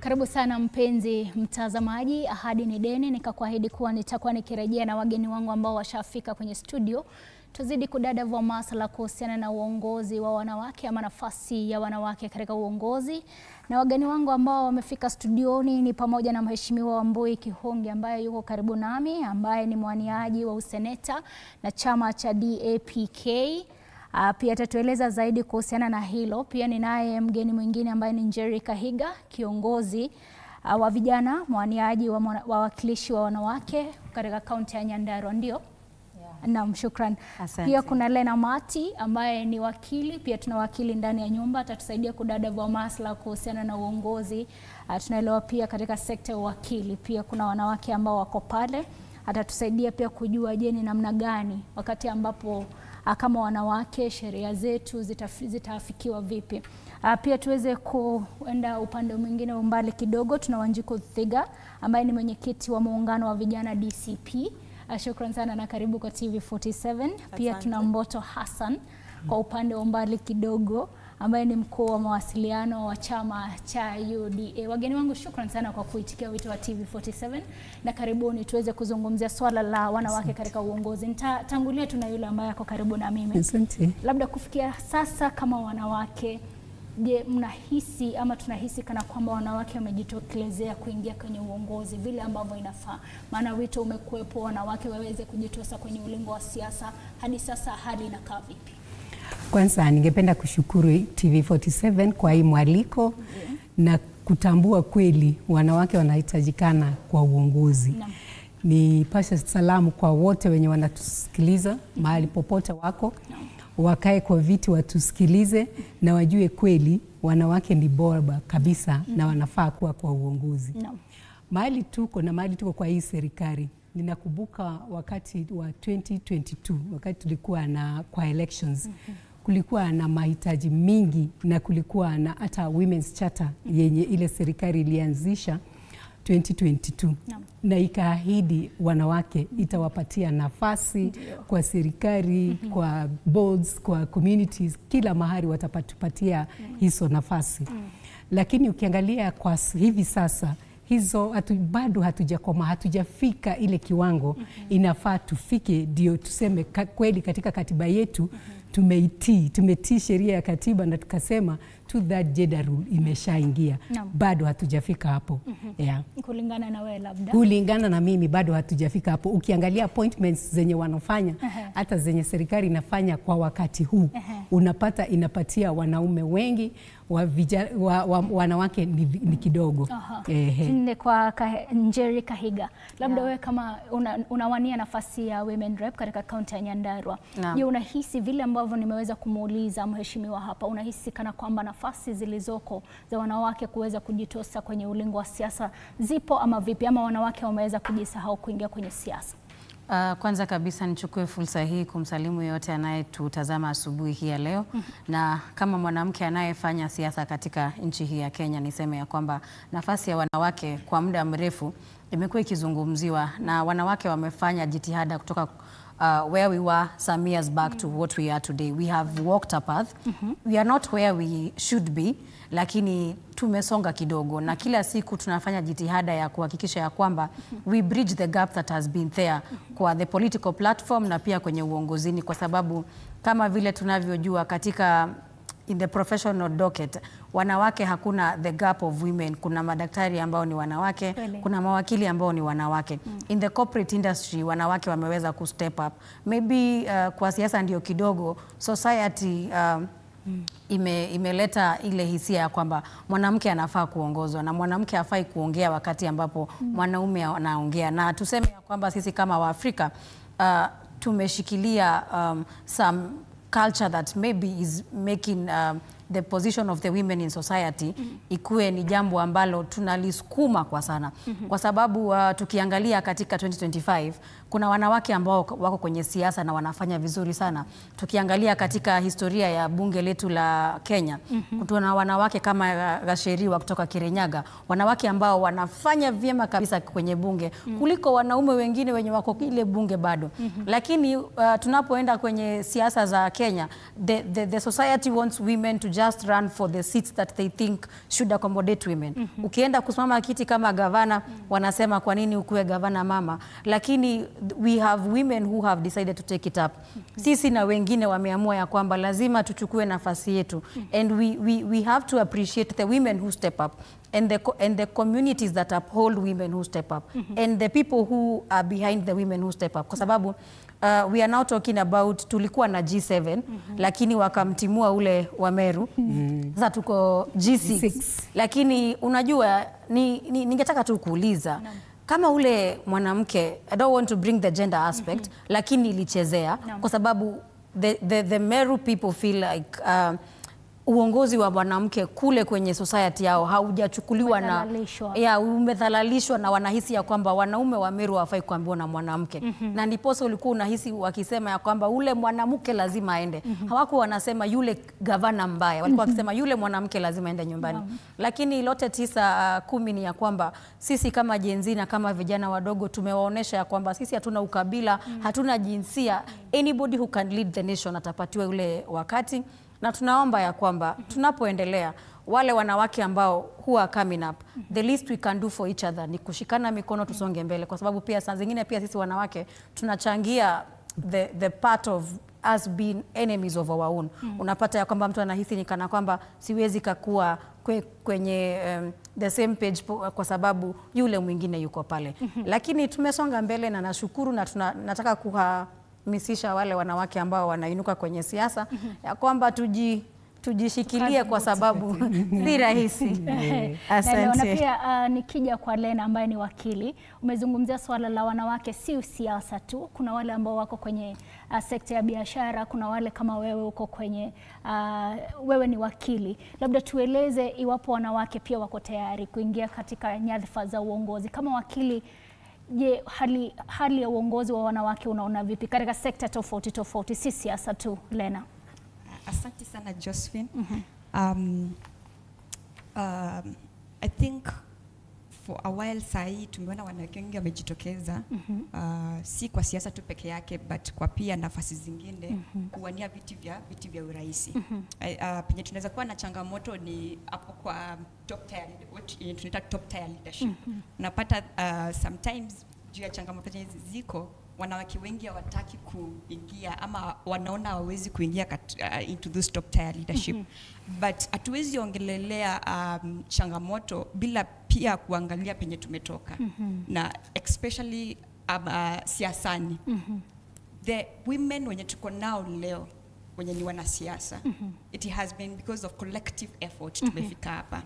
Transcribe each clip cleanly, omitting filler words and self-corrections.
Karibu sana mpenzi mtazamaji, ahadi ni deni, nikakuahidi kuwa nitakuwa nikirejea na wageni wangu ambao washafika kwenye studio. Tuzidi kudadavua masuala kuhusiana na uongozi wa wanawake ama nafasi ya wanawake katika uongozi. Na wageni wangu ambao wamefika studioni ni pamoja na Mheshimiwa Wambui Kihongi ambaye yuko karibu nami, ambaye ni mwaniaji wa useneta na chama cha DAPK. Pia tatueleza zaidi kuhusiana na hilo. Pia ninaye mgeni mwingine ambaye ni Njeri Kahiga, kiongozi wa vijana, mwaniaji wa wawakilishi wa wanawake katika kaunti ya Nyandarua. Ndio? Naam, shukran. Pia kuna Lena Mati ambaye ni wakili, pia tuna wakili ndani ya nyumba, atatusaidia kudadavua masuala kuhusiana na uongozi. Tunaelewa pia katika sekta ya wakili pia kuna wanawake ambao wako pale, atatusaidia pia kujua je, ni namna gani wakati ambapo kama wanawake sheria zetu zitafikiwa vipi. Pia tuweze kuenda upande mwingine umbali kidogo, tuna Wanjiku Thiga ambaye ni mwenyekiti wa muungano wa vijana DCP. Shukran sana na karibu kwa TV47. Pia tuna Mboto Hassan kwa upande wa umbali kidogo ambaye ni mkuu wa mawasiliano wa chama cha UDA. Wageni wangu, shukran sana kwa kuitikia wito wa TV47 na karibuni tuweze kuzungumzia swala la wanawake katika uongozi. Nitatangulia tuna yule ambaye yako karibu na mimi. Asante. Labda kufikia sasa kama wanawake, je, mnahisi ama tunahisi kana kwamba wanawake wamejitokelezea kuingia kwenye uongozi vile ambavyo inafaa? Maana wito umekuwepo wanawake waweze kujitosa kwenye ulingo wa siasa. Hadi sasa hali inakaa vipi? Kwanza ningependa kushukuru TV47 kwa hii mwaliko na kutambua kweli wanawake wanahitajikana kwa uongozi. Ni pasha salamu kwa wote wenye wanatusikiliza mahali popote wako. Wakae kwa viti watusikilize na wajue kweli wanawake ni bora kabisa na wanafaa kuwa kwa uongozi. Mahali tuko kwa hii serikali. Ninakumbuka wakati wa 2022 wakati tulikuwa na kwa elections. Kulikuwa na mahitaji mingi na kulikuwa na hata women's charter yenye ile serikali ilianzisha 2022 na ikaahidi wanawake itawapatia nafasi kwa serikali, kwa boards, kwa communities, kila mahali watapatupatia hizo nafasi. Lakini ukiangalia kwa hivi sasa hizo bado hatujakoma, hatujafika ile kiwango inafaa tufike, ndio tuseme kweli katika katiba yetu tumetii sheria ya katiba na tukasema that gender rule imeshaingia. Bado hatujafika hapo. Kulingana na wewe labda? Kulingana na mimi bado hatujafika hapo. Ukiangalia appointments zenye wanafanya, hata zenye serikali inafanya kwa wakati huu, unapata inapatia wanaume wengi, wanawake ni kidogo. Nne kwa Njeri Kahiga. Labda wewe kama unawania nafasi ya women rep katika kaunti ya Nyandarua. Je, unahisi vile ambavyo nimeweza kumuuliza mheshimiwa hapa, unahisi kana kwamba nafasi zilizoko za wanawake kuweza kujitosa kwenye ulingo wa siasa zipo ama vipi, ama wanawake wameweza kujisahau kuingia kwenye siasa? Kwanza kabisa nichukue fursa hii kumsalimu yote anayetutazama asubuhi hii ya leo. Na kama mwanamke anayefanya siasa katika nchi hii ya Kenya, niseme ya kwamba nafasi ya wanawake kwa muda mrefu imekuwa ikizungumziwa na wanawake wamefanya jitihada kutoka where we were some years back to what we are today. We have walked a path. We are not where we should be, lakini tumesonga kidogo na kila siku tunafanya jitihada ya kuhakikisha ya kwamba we bridge the gap that has been there kwa the political platform na pia kwenye uongozini, kwa sababu kama vile tunavyojua katika in the professional docket, wanawake hakuna the gap of women. Kuna madaktari ambao ni wanawake, kuna mawakili ambao ni wanawake. In the corporate industry wanawake wameweza ku step up. Maybe kwa siasa ndio kidogo society imeleta ile hisia ya kwamba mwanamke anafaa kuongozwa na mwanamke hafai kuongea wakati ambapo mwanaume anaongea. Na tuseme ya kwamba sisi kama Waafrika tumeshikilia some culture that maybe is making the position of the women in society ikuwe ni jambo ambalo tunalisukuma kwa sana. Kwa sababu tukiangalia katika 2025 kuna wanawake ambao wako kwenye siasa na wanafanya vizuri sana. Tukiangalia katika historia ya bunge letu la Kenya, kuna wanawake kama Gasheriwa kutoka Kirinyaga, wanawake ambao wanafanya vyema kabisa kwenye bunge kuliko wanaume wengine wenye wako ile bunge bado. Lakini tunapoenda kwenye siasa za Kenya, the society wants women to just run for the seats that they think should accommodate women. Ukienda kusimama kiti kama gavana, wanasema kwa nini ukuwe gavana mama, lakini we have women who have decided to take it up. Sisi na wengine wameamua ya kwamba lazima tuchukue nafasi yetu, and we have to appreciate the women who step up, and the communities that uphold women who step up, and the people who are behind the women who step up, kwa sababu we are now talking about tulikuwa na G7 lakini wakamtimua ule wa Meru. Sasa tuko G6. Lakini unajua ningetaka tu kuuliza kama ule mwanamke, I don't want to bring the gender aspect, lakini ilichezea kwa sababu the Meru people feel like uongozi wa mwanamke kule kwenye society yao haujachukuliwa na umedhalalishwa, na wanahisi ya kwamba wanaume wa Meru hawafai kuambiwa na mwanamke. Na ndiposa ulikuwa unahisi wakisema ya kwamba ule mwanamke lazima aende. Hawakuwa wanasema yule gavana mbaya, walikuwa wakisema yule mwanamke lazima aende nyumbani. Lakini lote 9-10 ni ya kwamba sisi kama Gen Z na kama vijana wadogo tumewaonesha ya kwamba sisi hatuna ukabila, hatuna jinsia. Anybody who can lead the nation atapatiwa ule wakati. Na tunaomba ya kwamba tunapoendelea, wale wanawake ambao who are coming up, the least we can do for each other ni kushikana mikono tusonge mbele, kwa sababu pia saa zingine pia sisi wanawake tunachangia the part of us being enemies of our own. Unapata ya kwamba mtu anahisi ni kana kwamba siwezi kakua kwenye the same page kwa sababu yule mwingine yuko pale. Lakini tumesonga mbele na nashukuru, na nataka kuhamisisha wale wanawake ambao wanainuka kwenye siasa ya kwamba tujishikilie kwa sababu si rahisi. Asante. Na pia nikija kwa Lena ambaye ni wakili, umezungumzia swala la wanawake si siasa tu. Kuna wale ambao wako kwenye sekta ya biashara, kuna wale kama wewe uko kwenye wewe ni wakili. Labda tueleze iwapo wanawake pia wako tayari kuingia katika nyadhifa za uongozi kama wakili. Je, hali ya uongozi wa wanawake unaona vipi katika sekta tofauti tofauti, si siasa tu? Lena. Asante sana Josephine. I think for a while sahi tumeona wanawake wengi wamejitokeza, si kwa siasa tu peke yake but kwa pia nafasi zingine kuwania viti vya uraisi. Penye tunaweza kuwa na changamoto ni hapo kwa top tier leadership. Unapata sometimes juu ya changamoto ziko wanawake wengi hawataki kuingia ama wanaona hawawezi kuingia into those top tier leadership. But hatuwezi ongelelea changamoto bila pia kuangalia penye tumetoka. Na especially siasani. The women wenye tuko nao leo wenye ni wanasiasa, it has been because of collective effort tumefika hapa.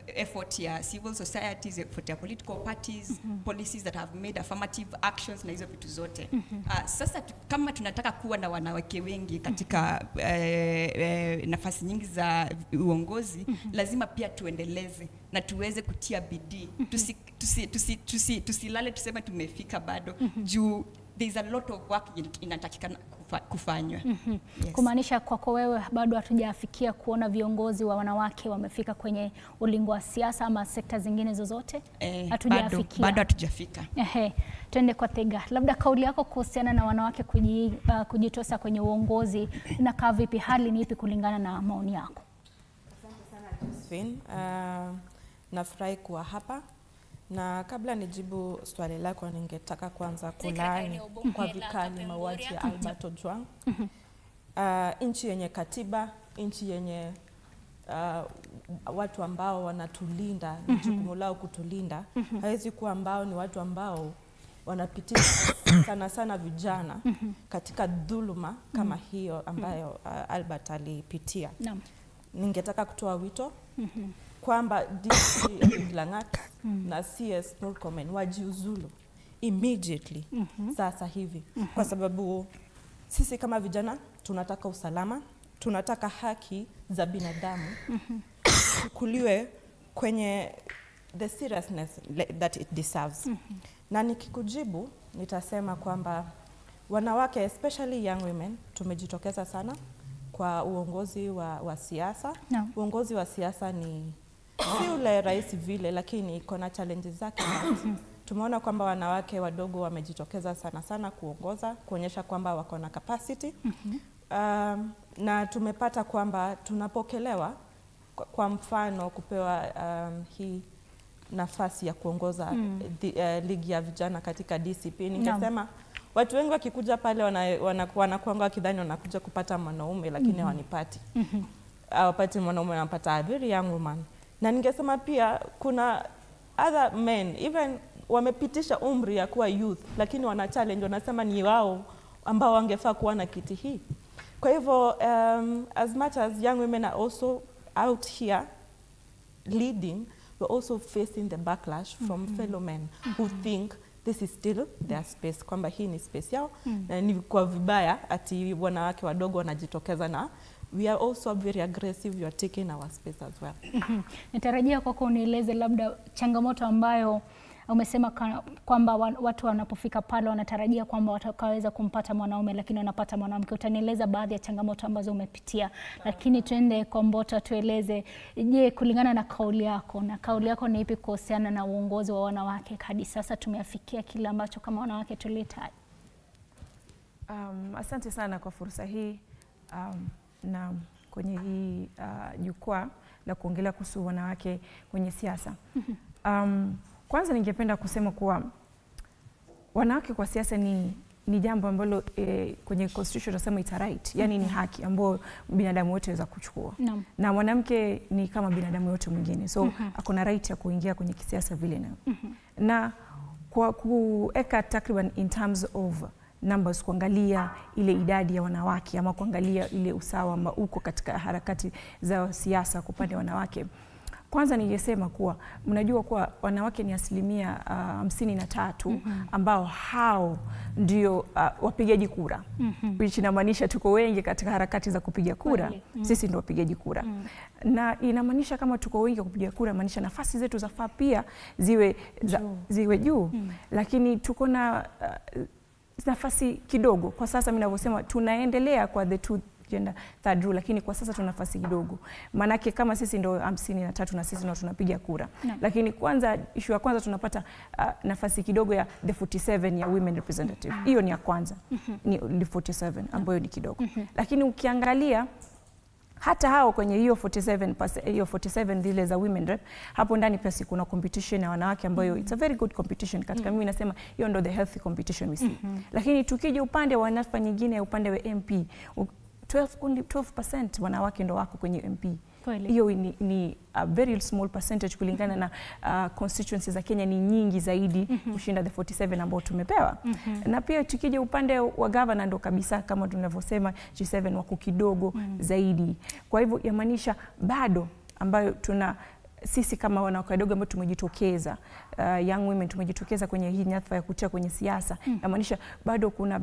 Effort ya civil societies, effort ya political parties, policies that have made affirmative actions na hizo vitu zote. Sasa kama tunataka kuwa na wanawake wengi katika nafasi nyingi za uongozi, lazima pia tuendeleze na tuweze kutia bidii. Tusilale tuseme tumefika bado. Juu there is a lot of work inatakikana kufanywa. Yes. Kumaanisha kwako wewe bado hatujafikia kuona viongozi wa wanawake wamefika kwenye ulingo wa siasa ama sekta zingine zozote? Hatujafikia. Bado hatujafika. Twende kwa Thega. Labda kauli yako kuhusiana na wanawake kujitosa kwenye uongozi inakaa vipi? Hali ni ipi kulingana na maoni yako? Asante sana Josephine. Nafurahi kuwa hapa. Na kabla nijibu swali lako, ningetaka kwanza kulaani kwa vikali mauaji ya Albert Ojwang. Nchi yenye katiba, nchi yenye watu ambao wanatulinda, jukumu lao kutulinda, haiwezi kuwa ambao ni watu ambao wanapitia sana sana vijana katika dhuluma kama hiyo ambayo Albert alipitia. Ningetaka kutoa wito kwamba DCI Langat na CS Murkomen wajiuzulu immediately sasa hivi, kwa sababu sisi kama vijana tunataka usalama, tunataka haki za binadamu kuliwe kwenye the seriousness that it deserves. Na nikikujibu nitasema kwamba wanawake especially young women tumejitokeza sana kwa uongozi wa siasa. Uongozi wa siasa ni si ule rahisi vile, lakini iko na challenges zake. Tumeona kwamba wanawake wadogo wamejitokeza sana kuongoza, kuonyesha kwamba wako na capacity. na tumepata kwamba tunapokelewa, kwa mfano kupewa hii nafasi ya kuongoza ligi ya vijana katika DCP. Ningesema watu wengi wakikuja pale wanakuanga wakidhani wanakuja kupata mwanaume, lakini hawanipati. Hawapati mwanaume, wanapata a very young woman. Na ningesema pia kuna other men even wamepitisha umri ya kuwa youth, lakini wana challenge, wanasema ni wao ambao wangefaa kuwa na kiti hii. Kwa hivyo as much as young women are also out here leading, we're also facing the backlash from fellow men who think this is still their space, kwamba hii ni space yao, na ni kwa vibaya ati wanawake wadogo wanajitokeza, na we are also very aggressive, you are taking our space as well. Natarajia kwako unieleze labda changamoto ambayo umesema kwamba watu wanapofika pale wanatarajia kwamba watakaweza kumpata mwanaume lakini wanapata mwanamke. Utanieleza baadhi ya changamoto ambazo umepitia, lakini tuende kwa Mbota, tueleze, je, kulingana na kauli yako ni ipi kuhusiana na uongozi wa wanawake hadi sasa tumeafikia kile ambacho kama wanawake tulihitaji? Asante sana kwa fursa hii na kwenye hii jukwaa la kuongelea kuhusu wanawake kwenye siasa. Kwanza ningependa kusema kuwa wanawake kwa siasa ni jambo ambalo kwenye constitution tunasema it's a right, yani ni haki ambayo binadamu wote waweza kuchukua. Na mwanamke ni kama binadamu wote mwingine, so akona right ya kuingia kwenye kisiasa vile na kwa kuweka takriban in terms of numbers, kuangalia ile idadi ya wanawake ama kuangalia ile usawa ambao uko katika harakati za siasa kwa upande wa wanawake. Kwanza ningesema kuwa mnajua kuwa wanawake ni 53% ambao hao ndio wapigaji kura. Which inamaanisha tuko wengi katika harakati za kupiga kura. Sisi ndio wapigaji kura. Na inamaanisha kama tuko wengi kupiga kura, maanisha nafasi zetu zafaa pia ziwe juu. Lakini tuko na nafasi kidogo. Kwa sasa mimi ninavyosema tunaendelea kwa the two gender third rule, lakini kwa sasa tuna nafasi kidogo. Manake kama sisi ndio 53 na sisi ndio tunapiga kura. Lakini kwanza issue ya kwanza tunapata nafasi kidogo ya the 47 ya women representative. Hiyo ni ya kwanza. Ni 47 ambayo ni kidogo. Lakini ukiangalia hata hao kwenye hiyo 47 zile za women rep, hapo ndani pia kuna competition ya wanawake ambayo it's a very good competition. Katika mimi nasema hiyo ndio the healthy competition we see. Lakini tukija upande wa nafasi nyingine, upande wa MP, only 12% wanawake ndo wako kwenye MP. Hiyo ni a very small percentage kulingana na constituencies za Kenya ni nyingi zaidi kushinda the 47 ambao tumepewa. Na pia tukija upande wa governor ndo kabisa kama tunavyosema G7 wako kidogo zaidi. Kwa hivyo yamaanisha bado ambayo sisi kama wanawake wadogo ambao tumejitokeza, young women tumejitokeza kwenye hii nyadhifa ya kutia kwenye siasa, yamaanisha bado kuna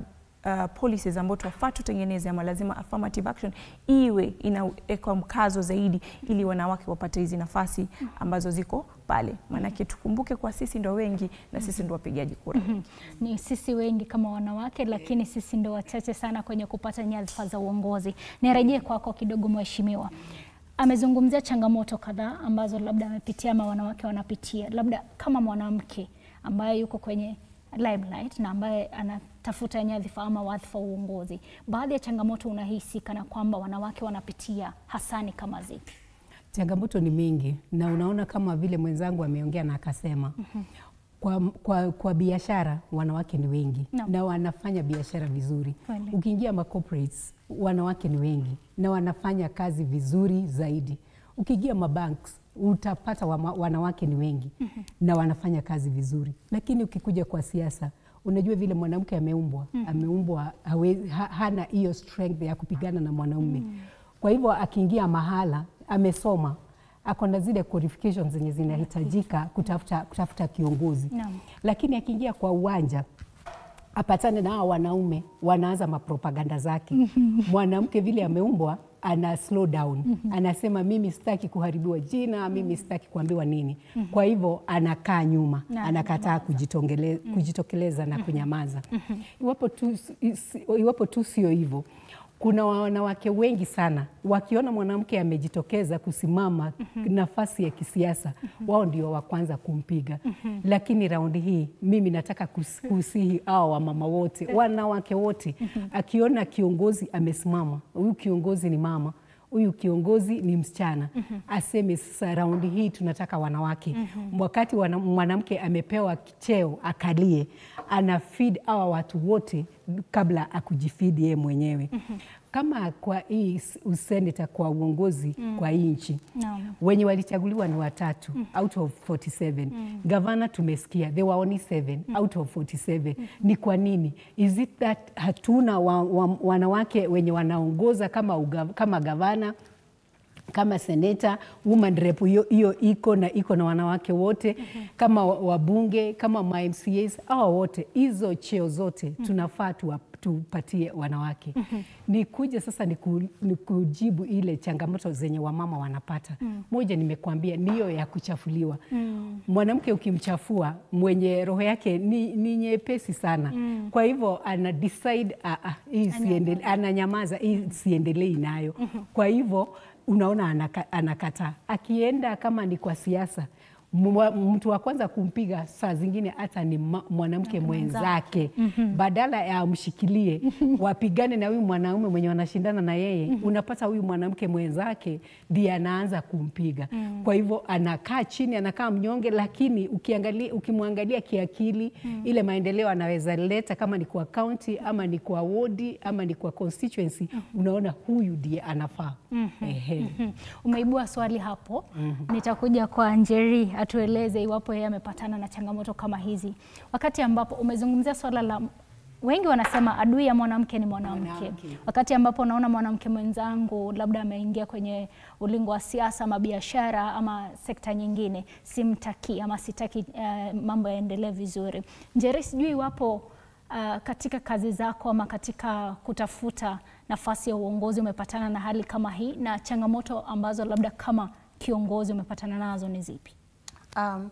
policies ambazo tunafaa tutengeneze, ama lazima affirmative action iwe inawekwa mkazo zaidi ili wanawake wapate hizi nafasi ambazo ziko pale. Maanake tukumbuke kwa sisi ndo wengi na sisi ndo wapigaji kura. Ni sisi wengi kama wanawake, lakini sisi ndo wachache sana kwenye kupata nyadhifa za uongozi. Nirejee kwako kidogo mheshimiwa. Amezungumzia changamoto kadhaa ambazo labda amepitia ama wanawake wanapitia. Labda kama mwanamke ambaye yuko kwenye limelight na ambaye anatafuta nyadhifa ama wadhifa uongozi, baadhi ya changamoto unahisi kana kwamba wanawake wanapitia hasani kama zipi? Changamoto ni mingi, na unaona kama vile mwenzangu ameongea na akasema kwa biashara wanawake ni wengi na wanafanya biashara vizuri. Ukiingia corporates wanawake ni wengi na wanafanya kazi vizuri zaidi. Ukiingia mabanks utapata wanawake ni wengi na wanafanya kazi vizuri. Lakini ukikuja kwa siasa, unajua vile mwanamke ameumbwa hana hiyo strength ya kupigana na mwanaume. Kwa hivyo akiingia mahala, amesoma, ako na zile qualifications zenye zinahitajika kutafuta kiongozi. Lakini akiingia kwa uwanja, apatane na hao wanaume, wanaanza mapropaganda zake. Mwanamke vile ameumbwa ana slow down. Anasema mimi sitaki kuharibiwa jina, mimi sitaki kuambiwa nini. Kwa hivyo anakaa nyuma, anakataa kujitokeleza na kunyamaza. Iwapo tu sio hivyo, Kuna wanawake wengi sana wakiona mwanamke amejitokeza kusimama nafasi ya kisiasa, wao ndio wa kwanza kumpiga. Lakini raundi hii mimi nataka kusihi hao wamama wote, wanawake wote, akiona kiongozi amesimama, huyu kiongozi ni mama, huyu kiongozi ni msichana, aseme sasa raundi hii tunataka wanawake. Wakati mwanamke amepewa cheo akalie, ana feed hawa watu wote kabla akujifeed yeye mwenyewe. Kama kwa hii useneta kwa uongozi kwa hii nchi, wenye walichaguliwa ni 3 out of 47. Gavana tumesikia, they were only 7 out of 47. Ni kwa nini? Is it that hatuna wanawake wenye wanaongoza kama gavana, kama seneta, woman rep, hiyo iko na wanawake wote, kama wabunge, kama MCAs, hao wote, hizo cheo zote tunafaa tupatie wanawake. Ni kuja sasa ni kujibu ile changamoto zenye wamama wanapata. Moja nimekuambia niyo ya kuchafuliwa. Mwanamke ukimchafua, mwenye roho yake ni nyepesi sana. Kwa hivyo ana decide ananyamaza, hii siendelei nayo. Kwa hivyo unaona anakataa. Akienda kama ni kwa siasa, mtu wa kwanza kumpiga saa zingine hata ni mwanamke mwenzake. Badala ya amshikilie wapigane na huyu mwanaume mwenye wanashindana na yeye, unapata huyu mwanamke mwenzake ndiye anaanza kumpiga. Kwa hivyo anakaa chini, anakaa mnyonge, lakini ukimwangalia kiakili, ile maendeleo anaweza leta, kama ni kwa county ama ni kwa ward ama ni kwa constituency, unaona huyu ndiye anafaa. Umeibua swali hapo. Nitakuja kwa Njeri atueleze iwapo yeye amepatana na changamoto kama hizi. Wakati ambapo umezungumzia swala la wengi wanasema adui ya mwanamke ni mwanamke. Wakati ambapo unaona mwanamke mwenzangu labda ameingia kwenye ulingo wa siasa ama biashara ama sekta nyingine, simtaki ama sitaki mambo yaendelee vizuri. Njeri, sijui iwapo katika kazi zako ama katika kutafuta nafasi ya uongozi umepatana na hali kama hii, na changamoto ambazo labda kama kiongozi umepatana nazo ni zipi?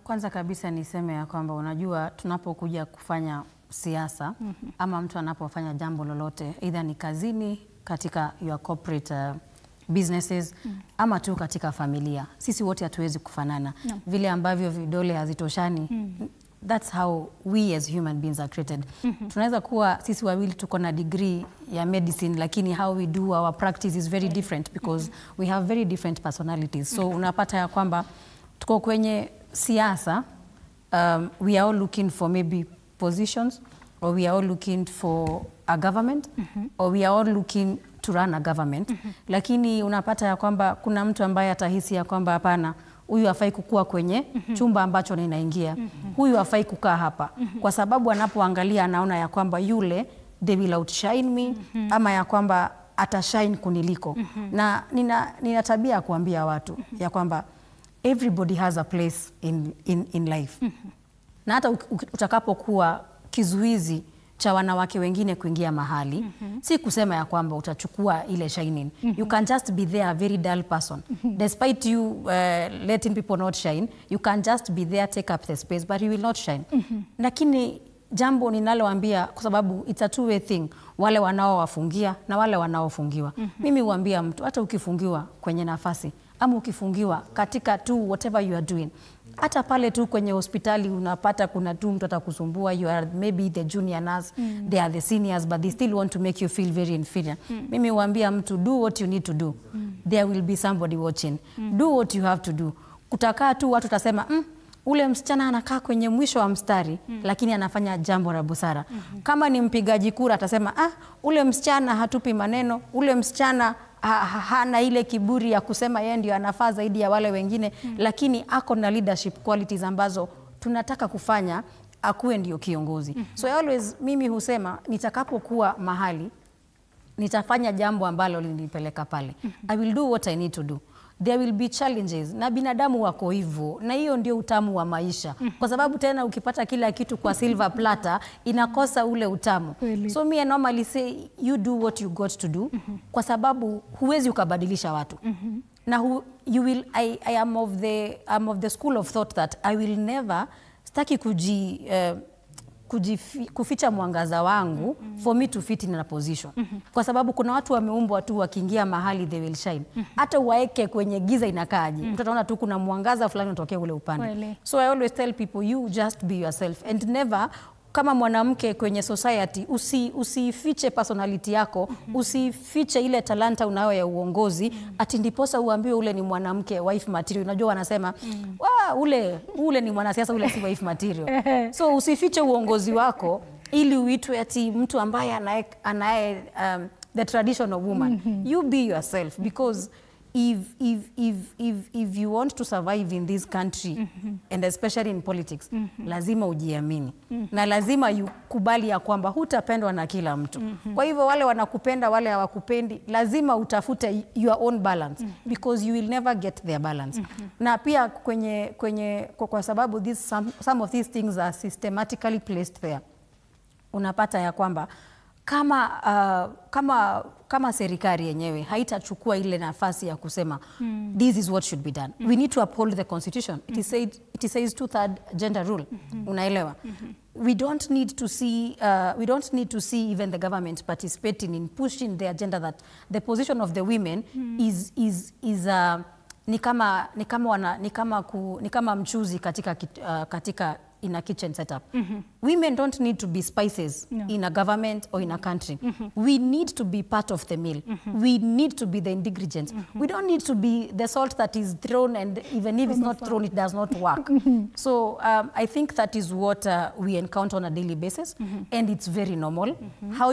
Kwanza kabisa niseme ya kwamba unajua tunapokuja kufanya siasa ama mtu anapofanya jambo lolote, either ni kazini, katika your corporate businesses, ama tu katika familia, sisi wote hatuwezi kufanana. Vile ambavyo vidole hazitoshani, that's how we as human beings are created. Tunaweza kuwa sisi wawili tuko na degree ya medicine, lakini how we do our practice is very different because we have very different personalities. So unapata ya kwamba tuko kwenye siasa, we are all looking for maybe positions, or we are all looking for a government, or we are all looking to run a government. Lakini unapata ya kwamba kuna mtu ambaye atahisi ya kwamba hapana, huyu hafai kukua kwenye chumba ambacho ninaingia. Huyu hafai kukaa hapa. Kwa sababu anapoangalia anaona ya kwamba yule they will outshine me, ama ya kwamba atashine kuniliko. Na nina tabia kuambia watu ya kwamba everybody has a place in life. Na hata utakapokuwa kizuizi cha wanawake wengine kuingia mahali, si kusema ya kwamba utachukua ile shining. You can just be there, a very dull person. Despite you letting people not shine, you can just be there, take up the space, but you will not shine. Lakini jambo ninaloambia, kwa sababu it's a two-way thing, wale wanaowafungia na wale wanaofungiwa. Mimi huambia mtu, hata ukifungiwa kwenye nafasi, ama ukifungiwa katika tu whatever you are doing, hata pale tu kwenye hospitali unapata kuna tu mtu atakusumbua, you are maybe the junior nurse, they are the seniors, but they still want to make you feel very inferior. Mimi huambia mtu, do what you need to do. There will be somebody watching. Do what you have to do. Kutakaa tu watu tasema, ule msichana anakaa kwenye mwisho wa mstari, lakini anafanya jambo la busara. Kama ni mpigaji kura atasema, ule msichana hatupi maneno, ule msichana hana ile kiburi ya kusema yeye ndio anafaa zaidi ya wale wengine, lakini ako na leadership qualities ambazo tunataka kufanya akuwe ndio kiongozi. So always mimi husema, nitakapokuwa mahali, nitafanya jambo ambalo linipeleka pale. I will do what I need to do. There will be challenges, na binadamu wako hivyo, na hiyo ndio utamu wa maisha. Kwa sababu tena ukipata kila kitu kwa silver platter, inakosa ule utamu. So me I normally say, you do what you got to do, kwa sababu huwezi ukabadilisha watu. Na you will, I am of the school of thought that I will never, staki kuficha mwangaza wangu for me to fit in a position. Kwa sababu kuna watu wameumbwa tu wakiingia mahali they will shine. Hata waeke kwenye giza inakaaje. Mtu ataona tu kuna mwangaza fulani unatokea ule upande. So I always tell people, you just be yourself and never, kama mwanamke kwenye society, usifiche personality yako, usifiche ile talanta unayo ya uongozi, ati ndiposa uambiwe ule ni mwanamke wife material. Unajua wanasema, ule ni mwanasiasa, ule si wife material. So usifiche uongozi wako ili uitwe ati mtu ambaye anaye the traditional woman. You be yourself, because if you want to survive in this country and especially in politics, lazima ujiamini na lazima ukubali ya kwamba hutapendwa na kila mtu. Kwa hivyo wale wanakupenda, wale hawakupendi, lazima utafute your own balance, because you will never get their balance. Na pia kwa sababu some of these things are systematically placed there, unapata ya kwamba kama serikali yenyewe haitachukua ile nafasi ya kusema this is what should be done. We need to uphold the constitution. It says 2/3 gender rule. Unaelewa? We don't need to see even the government participating in pushing the agenda that the position of the women is ni kama mchuzi katika in a kitchen setup. Women don't need to be spices in a government or in a country. We need to be part of the meal. We need to be the ingredients. We don't need to be the salt that is thrown, and even if it's not thrown, it does not work. So I think that is what we encounter on a daily basis, and it's very normal. How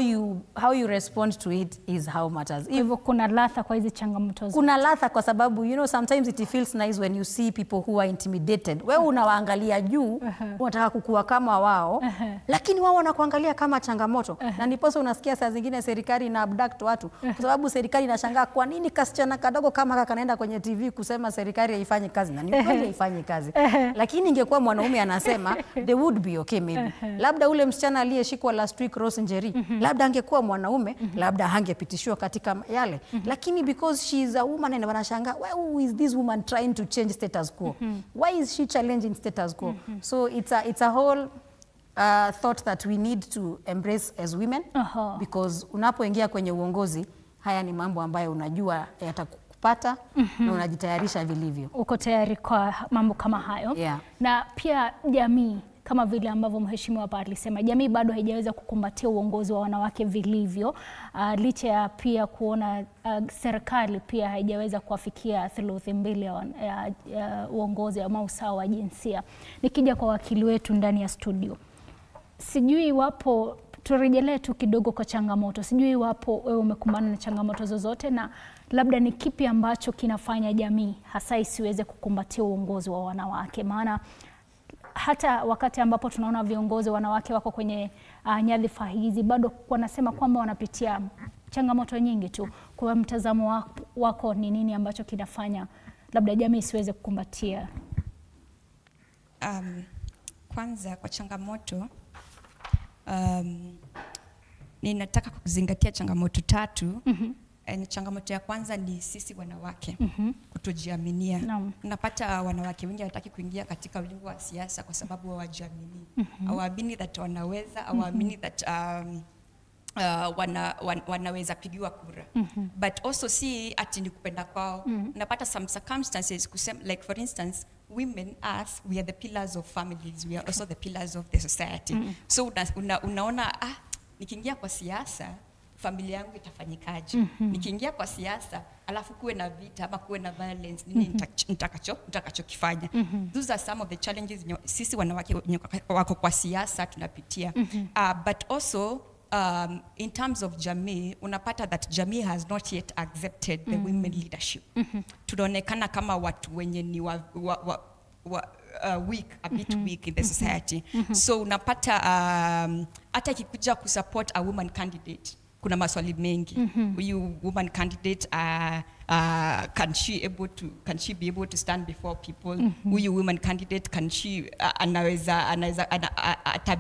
you respond to it is how matters. Hivyo kuna ladha kwa hizi changamoto zote. Kuna ladha kwa sababu, you know, sometimes it feels nice when you see people who are intimidated. Wewe unawaangalia juu, unataka kukua kama wao, lakini wao wanakuangalia kama changamoto. Na ndiposa unasikia saa zingine serikali ina abduct watu, kwa sababu serikali inashangaa kwa nini kasichana kadogo kama kaka kanaenda kwenye TV kusema serikali haifanyi kazi, na ni kweli haifanyi kazi. Lakini ingekuwa mwanaume anasema, they would be okay maybe. Labda ule msichana aliyeshikwa last week Rose Njeri, labda angekuwa mwanaume, labda hangepitishwa katika yale. Lakini because she is a woman, and wanashangaa, why is this woman trying to change status quo? Why is she challenging status quo? So it's a whole thought that we need to embrace as women, because unapoingia kwenye uongozi, haya ni mambo ambayo unajua yatakupata na unajitayarisha vilivyo. Uko tayari kwa mambo kama hayo. Na pia jamii, kama vile ambavyo mheshimiwa hapa alisema, jamii bado haijaweza kukumbatia uongozi wa wanawake vilivyo, licha ya pia kuona serikali pia haijaweza kuwafikia 2/3 ya uongozi ama usawa wa jinsia. Nikija kwa wakili wetu ndani ya studio, sijui iwapo turejelee tu kidogo kwa changamoto, sijui iwapo wewe umekumbana na changamoto zozote, na labda ni kipi ambacho kinafanya jamii hasa isiweze kukumbatia uongozi wa wanawake? Maana hata wakati ambapo tunaona viongozi wanawake wako kwenye nyadhifa hizi, bado wanasema kwamba wanapitia changamoto nyingi tu. Kwa mtazamo wako ni nini ambacho kinafanya labda jamii isiweze kukumbatia? Kwanza kwa changamoto, ninataka kuzingatia changamoto 3. Changamoto ya kwanza ni sisi wanawake kutojiaminia. Unapata wanawake wengi hawataki kuingia katika ulingo wa siasa kwa sababu hawajiamini. Hawaamini that wanaweza, hawaamini that wanaweza pigiwa kura. But also see ati ni kupenda kwao. Unapata some circumstances kusema, like for instance, women, us, we are the pillars of families, we are also the pillars of the society. So unaona, nikiingia kwa siasa, familia yangu itafanyikaje? Nikiingia kwa siasa, alafu kuwe na vita ama kuwe na violence, nini nitakachokifanya? Those are some of the challenges sisi wanawake wako kwa siasa tunapitia. But also in terms of jamii, unapata that jamii has not yet accepted the women leadership. Tunaonekana kama watu wenye ni weak, a bit weak in the society. So unapata hata ikikuja kusupport a woman candidate, kuna maswali mengi. Huyu woman candidate, can she be able to stand before people? Huyu woman candidate, can she anaweza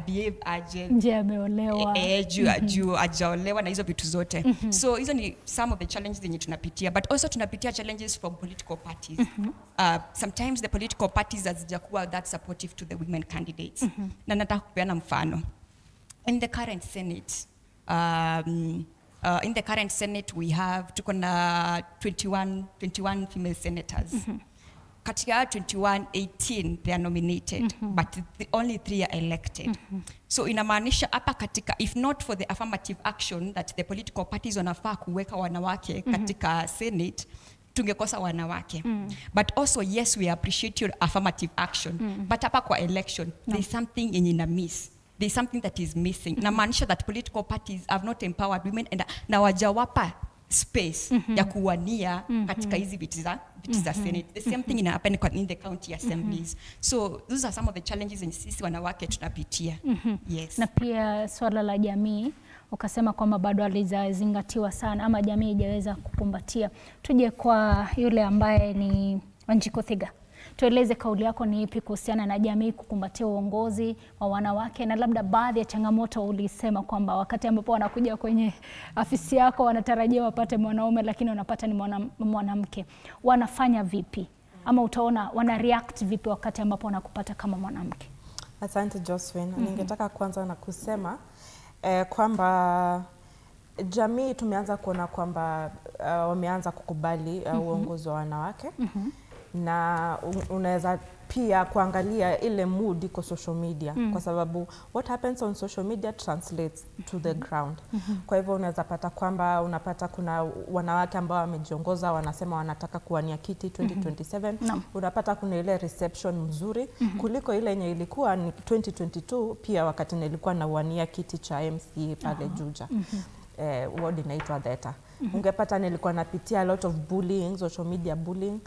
behave aje? Je, ameolewa? Juu hajaolewa na hizo vitu zote. So hizo ni some of the challenges zenye tunapitia, but also tunapitia challenges from political parties. Sometimes the political parties hazijakuwa that supportive to the women candidates. Na nataka kupeana mfano. in the current Senate, we have 21 female senators. Katika 21, 18 they are nominated, but only 3 are elected. So inamaanisha hapa katika, if not for the affirmative action that the political parties wanafaa kuweka wanawake katika Senate, tungekosa wanawake. But also, yes, we appreciate your affirmative action. But hapa kwa election, there's something in a miss. There's something that is missing. Inamaanisha that political parties have not empowered women and na wajawapa space ya kuwania katika hizi viti za Senate. The same thing happen in the county assemblies. So those are some of the challenges in sisi wanawake tunapitia. Yes. Na pia swala la jamii ukasema kwamba bado halizingatiwa sana ama jamii haijaweza kukumbatia. Tuje kwa yule ambaye ni Wanjiku Thiga. Tueleze kauli yako ni ipi kuhusiana na jamii kukumbatia uongozi wa wanawake, na labda baadhi ya changamoto ulisema kwamba wakati ambapo wanakuja kwenye afisi yako wanatarajia wapate mwanaume lakini wanapata ni mwanamke. Wanafanya vipi? Ama utaona wana react vipi wakati ambapo wanakupata kama mwanamke? Asante Josephine. Ningetaka kwanza na kusema kwamba jamii tumeanza kuona kwamba wameanza kukubali uongozi wa wanawake. Na unaweza pia kuangalia ile mood iko social media, kwa sababu what happens on social media translates to the ground. Kwa hivyo unaweza pata kwamba unapata kuna wanawake ambao wamejiongoza wanasema wanataka kuwania kiti 2027. Unapata kuna ile reception mzuri kuliko ile yenye ilikuwa ni 2022 pia wakati nilikuwa nawania kiti cha MCA pale Juja. Ward inaitwa Theta. Ungepata nilikuwa napitia a lot of bullying, social media bullying.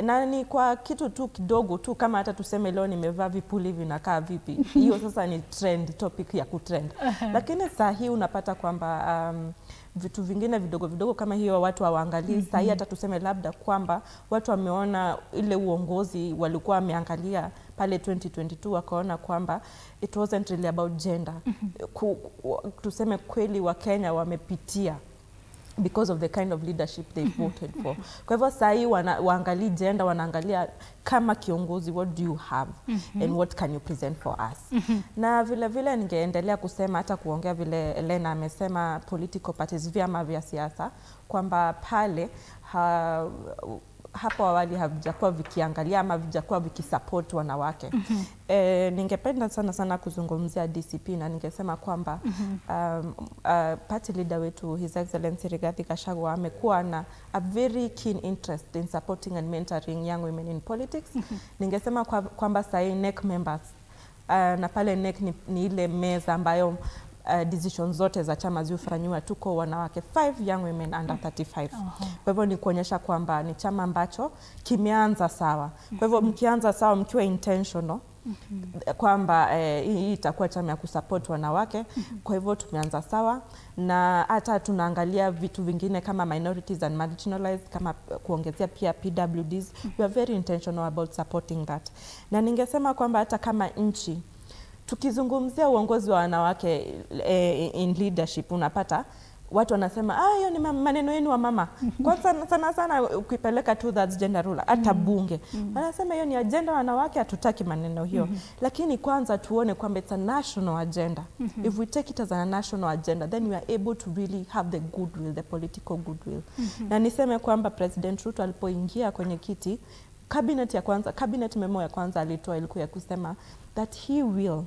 Na ni kwa kitu tu kidogo tu, kama hata tuseme leo nimevaa vipuli vinakaa vipi. Hiyo sasa ni trend, topic ya kutrend. Lakini saa hii unapata kwamba vitu vingine vidogo vidogo kama hiyo watu hawaangalii. Saa hii hata tuseme labda kwamba watu wameona ile uongozi walikuwa wameangalia pale 2022 wakaona kwamba it wasn't really about gender. Tuseme kweli wa Kenya wamepitia because of the kind of leadership they voted for. Kwa hivyo saa hii waangalia gender, wanaangalia kama kiongozi, what do you have and what can you present for us. Na vile vile ningeendelea kusema hata kuongea vile Elena amesema political parties, vyama vya siasa, kwamba pale hapo awali havijakuwa vikiangalia ama havijakuwa vikisupport wanawake. Ningependa sana kuzungumzia DCP na ningesema kwamba party leader wetu His Excellency Rigathi Gachagua amekuwa na a very keen interest in supporting and mentoring young women in politics. Ningesema kwamba sasa NEC members na pale NEC ni ile meza ambayo decisions zote za chama zifanywa, tuko wanawake 5 young women under 35. Kwa hivyo ni kuonyesha kwamba ni chama ambacho kimeanza sawa. Kwa hivyo mkianza sawa, mkiwa intentional kwamba hii itakuwa chama ya kusupport wanawake. Kwa hivyo tumeanza sawa, na hata tunaangalia vitu vingine kama minorities and marginalized, kama kuongezea pia PWDs. We are very intentional about supporting that. Na ningesema kwamba hata kama nchi tukizungumzia uongozi wa wanawake in leadership, unapata watu wanasema hiyo ni maneno yenu wa mama. Kwa sana ukipeleka to that gender rule hata bunge wanasema hiyo ni agenda wanawake, hatutaki maneno hiyo. Lakini kwanza tuone kwamba it's a national agenda. If we take it as a national agenda, then we are able to really have the goodwill, the political goodwill. Na niseme kwamba President Ruto alipoingia kwenye kiti, cabinet memo ya kwanza alitoa ilikuwa ya kusema that he will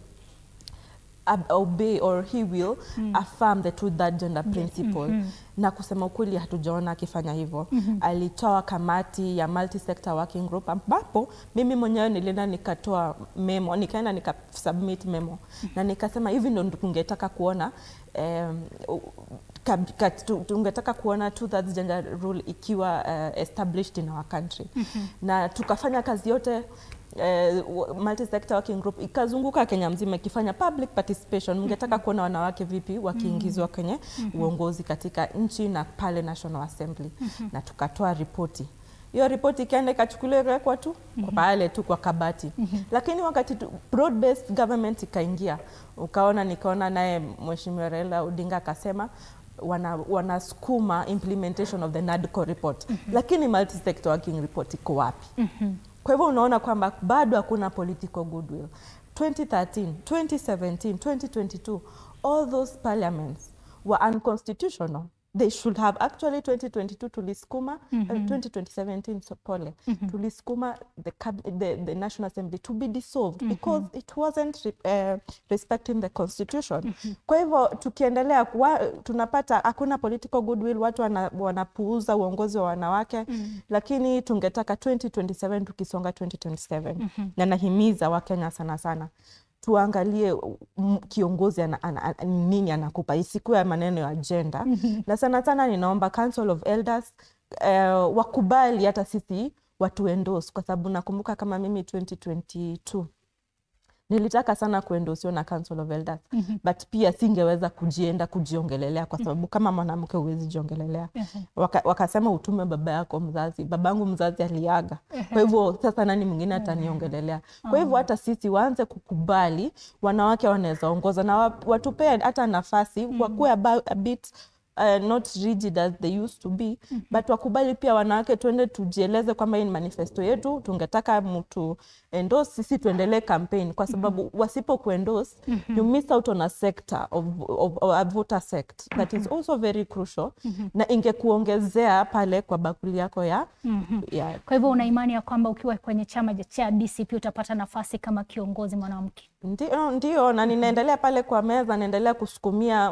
obey or he will affirm the two that gender principle. Na kusema ukweli hatujaona akifanya hivyo. Alitoa kamati ya multi-sector working group ambapo mimi mwenyewe nilienda nikatoa memo, nikaenda nikasubmit memo na nikasema hivi ndio tungetaka kuona tungetaka kuona 2/3 gender rule ikiwa established in our country. Na tukafanya kazi yote, multi-sector working group ikazunguka Kenya mzima ikifanya public participation. Mngetaka kuona wanawake vipi wakiingizwa kwenye uongozi katika nchi na pale National Assembly. Na tukatoa ripoti. Hiyo ripoti ikaenda ikachukuliwa kwa tu kwa pale tu kwa kabati. Lakini wakati broad based government ikaingia, nikaona naye Mheshimiwa Raila Odinga akasema wanasukuma implementation of the NADCO report. Lakini multi-sector working report iko wapi? Kwa hivyo unaona kwamba bado hakuna political goodwill. 2013, 2017, 2022 all those parliaments were unconstitutional. They should have actually 2022 tuliskuma 2017 so pole tuliskuma the National Assembly to be dissolved because it wasn't respecting the constitution. Kwa hivyo tukiendelea tunapata hakuna political goodwill, watu wanapuuza uongozi wa wanawake, lakini tungetaka 2027 tukisonga 2027 na nahimiza Wakenya sana tuangalie kiongozi nini anakupa, isikuwe maneno ya agenda. Na sana ninaomba Council of Elders wakubali hata sisi watu endorse, kwa sababu nakumbuka kama mimi 2022 nilitaka sana kuendosiwa na Council of Elders, but pia singeweza kujiongelelea kwa sababu kama mwanamke huwezi jiongelelea. Wakasema utume baba yako mzazi. Babangu mzazi aliaga. Kwa hivyo sasa nani mwingine ataniongelelea? Kwa hivyo hata sisi waanze kukubali wanawake wanaweza ongoza, na watupea hata nafasi wakuwe a bit not rigid as they used to be, but wakubali pia wanawake tuende tujieleze kwamba hii manifesto yetu tungetaka mtu endorse, sisi tuendelee campaign, kwa sababu wasipo kuendorse you miss out on a sector of a voter sect that is also very crucial, na ingekuongezea pale kwa bakuli yako ya Kwa hivyo una imani ya kwamba ukiwa kwenye chama cha DCP utapata nafasi kama kiongozi mwanamke? Ndio, na ninaendelea pale kwa meza, naendelea kusukumia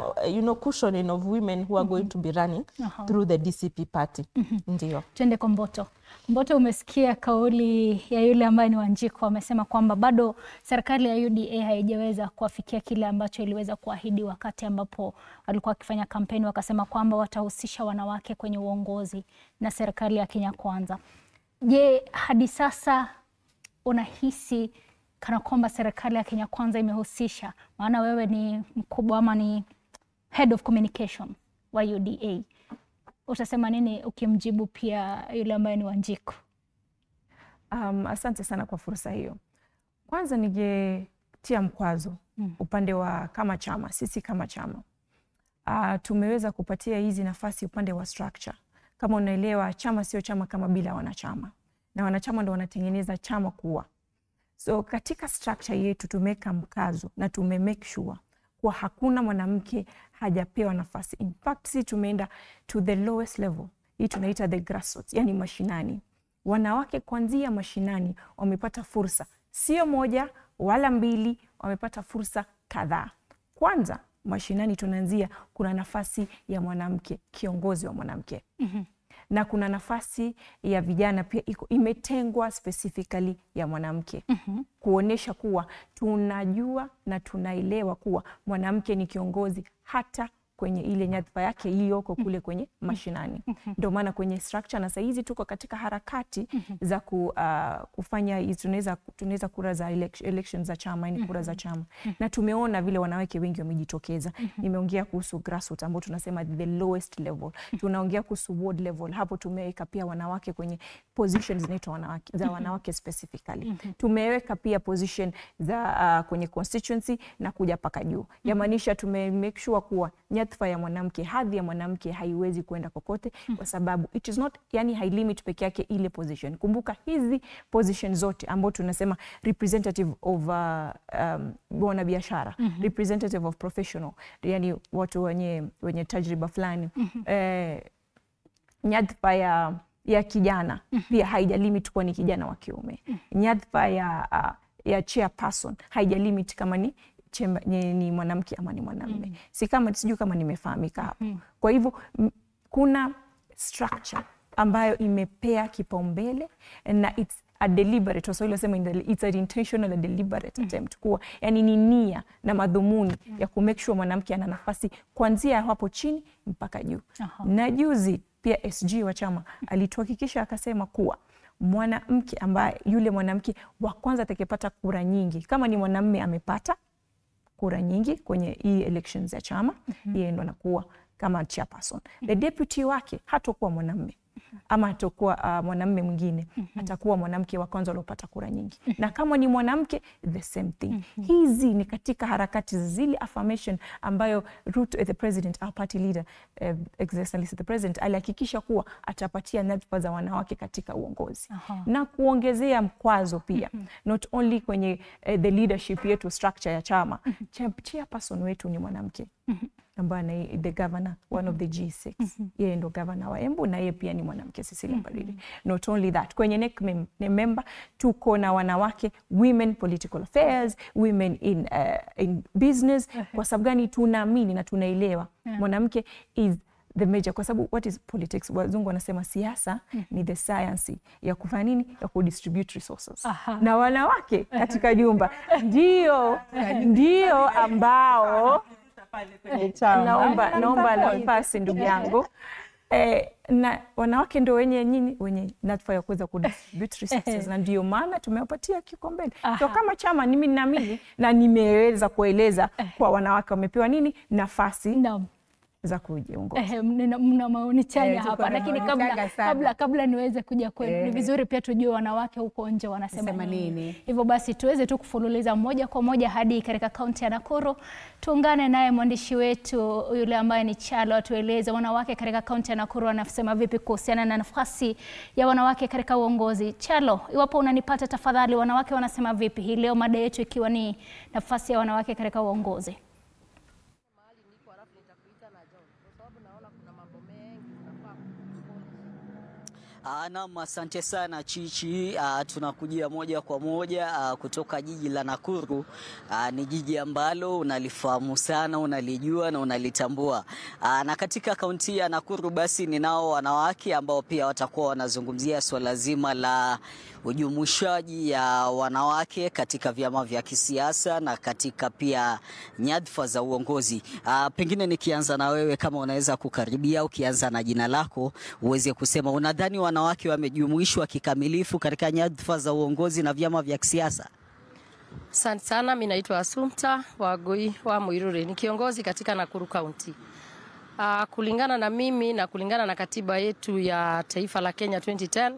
cushioning of women who are going to be running through the DCP party. Ndio. Twende kwa Mboto. Mboto, umesikia kauli ya yule ambaye ni Wanjiku, amesema kwamba bado serikali ya UDA haijaweza kuafikia kile ambacho iliweza kuahidi wakati ambapo walikuwa wakifanya kampeni. Wakasema kwamba watahusisha wanawake kwenye uongozi na serikali ya Kenya Kwanza. Je, hadi sasa unahisi kana kwamba serikali ya Kenya Kwanza imehusisha? Maana wewe ni mkubwa ama ni head of communication wa UDA. Utasema nini ukimjibu pia yule ambaye ni Wanjiku? Asante sana kwa fursa hiyo. Kwanza ningetia mkwazo upande wa kama chama. Sisi kama chama tumeweza kupatia hizi nafasi upande wa structure. Kama unaelewa, chama sio chama kama bila wanachama, na wanachama ndio wanatengeneza chama kuwa. So katika structure yetu tumeka mkazo na make sure kwa hakuna mwanamke hajapewa nafasi. In fact, si tumeenda to the lowest level. Hii tunaita the grassroots, yani mashinani. Wanawake kuanzia mashinani wamepata fursa, sio moja wala mbili, wamepata fursa kadhaa. Kwanza mashinani tunaanzia, kuna nafasi ya mwanamke, kiongozi wa mwanamke. Na kuna nafasi ya vijana pia imetengwa specifically ya mwanamke. Kuonesha kuwa tunajua na tunaelewa kuwa mwanamke ni kiongozi hata kwenye ile nyadhifa yake iliyoko kule kwenye mashinani. Ndio maana kwenye structure na saizi tuko katika harakati za kufanya tunaweza kura za elections za chama, ni kura za chama. Na tumeona vile wanawake wengi wamejitokeza. Nimeongea kuhusu grassroots ambao tunasema the lowest level. Tunaongea kuhusu ward level. Hapo tumeweka pia wanawake kwenye positions zinaitwa wanawake za wanawake specifically. Tumeweka pia position za kwenye constituency na kuja paka juu. Yamaanisha make sure kuwa nyadhifa ya mwanamke, hadhi ya mwanamke haiwezi kwenda kokote, kwa sababu it is not, yani hailimit peke yake ile position. Kumbuka hizi position zote ambao tunasema representative of wanabiashara, representative of professional, yani watu wenye tajriba fulani, nyadhifa ya kijana pia haijalimit kwa ni kijana wa kiume. Nyadhifa ya chairperson haijalimit kama ni mwanamke ama ni mwanamume. Sijui kama nimefahamika hapo. Kwa hivyo kuna structure ambayo imepea kipaumbele, na it's a deliberate, so ile sema it's an intentional and deliberate attempt kuwa, yani ni nia na madhumuni ya ku make sure mwanamke ana nafasi kuanzia hapo chini mpaka juu. Na juzi pia SG wa chama alituhakikisha akasema kuwa mwanamke ambaye yule mwanamke wa kwanza atakayepata kura nyingi, kama ni mwanamume amepata kura nyingi kwenye hii elections ya chama, yeye ndo anakuwa kama chairperson. The deputy wake hatakuwa mwanamume, ama atakuwa mwanamume mwingine, atakuwa mwanamke wa kwanza aliyopata kura nyingi. Na kama ni mwanamke, the same thing. Hizi ni katika harakati zile affirmation ambayo Ruto, the president, our party leader, Excellency the president, alihakikisha kuwa atapatia nyadhifa za wanawake katika uongozi. Na kuongezea mkwazo pia, not only kwenye the leadership yetu structure ya chama, chairperson wetu ni mwanamke. Ambaye the governor, one of the G6. Yeye ndo governor wa Embu na yeye pia ni mwanamke, Cecilia Mbarire. Not only that, kwenye NEC member tuko na wanawake, women political affairs, women in business. Kwa sababu gani? Tunaamini na tunaelewa mwanamke is the major, kwa sababu what is politics? Wazungu wanasema siasa ni the science ya kufanya nini? Ya kudistribute resources. Na wanawake katika jumba ndio ambao naomba nafasi ndugu yangu. Na wanawake ndio wenye nyadhifa ya kuweza kudistribute resources, na ndio maana tumewapatia kikombele. So kama chama mimi ninaamini na nimeweza kueleza kwa wanawake wamepewa nafasi za kujiongoza. Mna maoni chanya hapa, lakini kabla niweze kuja kwenu, ni vizuri pia tujue wanawake huko nje wanasema nini. Hivyo basi tuweze tu kufululiza moja kwa moja hadi katika kaunti ya Nakuru. Tuungane naye mwandishi wetu yule ambaye ni Chalo, atueleze wanawake katika kaunti ya Nakuru wanasema vipi kuhusiana na nafasi ya wanawake katika uongozi. Chalo, iwapo unanipata tafadhali, wanawake wanasema vipi hii leo, mada yetu ikiwa ni nafasi ya wanawake katika uongozi? Naam, asante sana Chichi. Tunakujia moja kwa moja kutoka jiji la Nakuru. Ni jiji ambalo unalifahamu sana, unalijua na unalitambua. Na katika kaunti ya Nakuru basi ninao wanawake ambao pia watakuwa wanazungumzia swala zima la ujumuishaji ya wanawake katika vyama vya kisiasa na katika pia nyadhifa za uongozi. Pengine nikianza na wewe, kama unaweza kukaribia ukianza na jina lako uweze kusema unadhani wanawake wamejumuishwa kikamilifu katika nyadhifa za uongozi na vyama vya kisiasa? Asante sana, mimi naitwa Assumpta Wagoi wa Muirure, ni kiongozi katika Nakuru County. Kulingana na mimi na kulingana na katiba yetu ya taifa la Kenya 2010,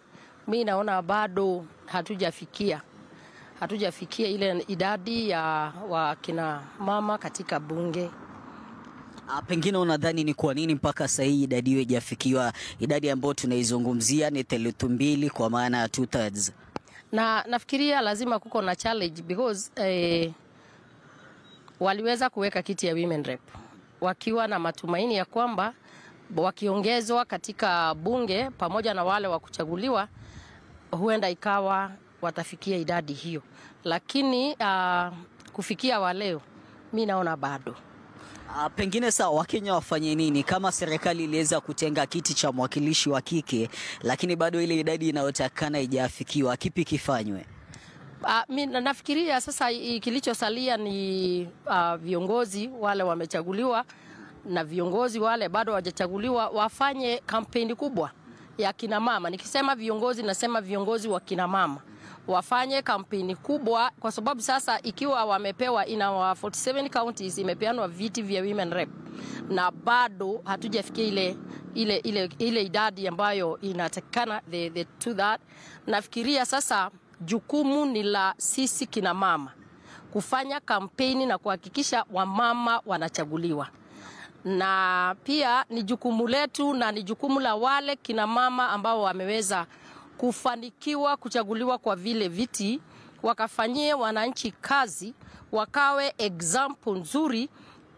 mimi naona bado hatujafikia ile idadi ya wakina mama katika bunge. Pengine unadhani ni kwa nini mpaka sasa hii idadi hiyo haijafikiwa? Idadi ambayo tunaizungumzia ni 2/3 kwa maana ya 2/3. Na nafikiria lazima kuko na challenge because waliweza kuweka kiti ya women rep wakiwa na matumaini ya kwamba wakiongezwa katika bunge pamoja na wale wa kuchaguliwa huenda ikawa watafikia idadi hiyo, lakini kufikia wa leo mimi naona bado. Pengine sawa, Wakenya wafanye nini kama serikali iliweza kutenga kiti cha mwakilishi wa kike lakini bado ile idadi inayotakana haijafikiwa? Kipi kifanywe? Mimi nafikiria sasa kilichosalia ni viongozi wale wamechaguliwa na viongozi wale bado hawajachaguliwa wafanye kampeni kubwa ya kina mama. Nikisema viongozi nasema viongozi wa kina mama wafanye kampeni kubwa, kwa sababu sasa ikiwa wamepewa in our 47 counties imepeanwa viti vya women rep na bado hatujafikia ile idadi ambayo inatakana the to that. Nafikiria sasa jukumu ni la sisi kina mama kufanya kampeni na kuhakikisha wamama wanachaguliwa, na pia ni jukumu letu na ni jukumu la wale kina mama ambao wameweza kufanikiwa kuchaguliwa kwa vile viti, wakafanyie wananchi kazi, wakawe example nzuri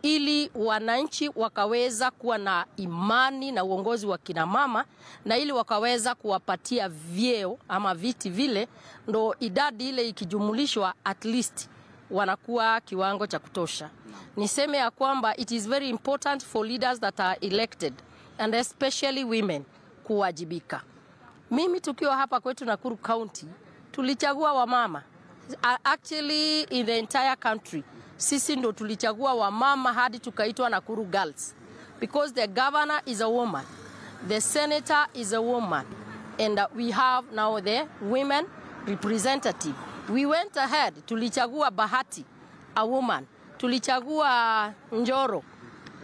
ili wananchi wakaweza kuwa na imani na uongozi wa kina mama, na ili wakaweza kuwapatia vyeo ama viti vile, ndo idadi ile ikijumulishwa at least wanakuwa kiwango cha kutosha. Niseme ya kwamba it is very important for leaders that are elected and especially women kuwajibika. Mimi tukiwa hapa kwetu Nakuru County tulichagua wamama. Actually in the entire country sisi ndo tulichagua wamama hadi tukaitwa Nakuru Girls, because the governor is a woman, the senator is a woman, and we have now the women representative. We went ahead, tulichagua Bahati, a woman. Tulichagua Njoro,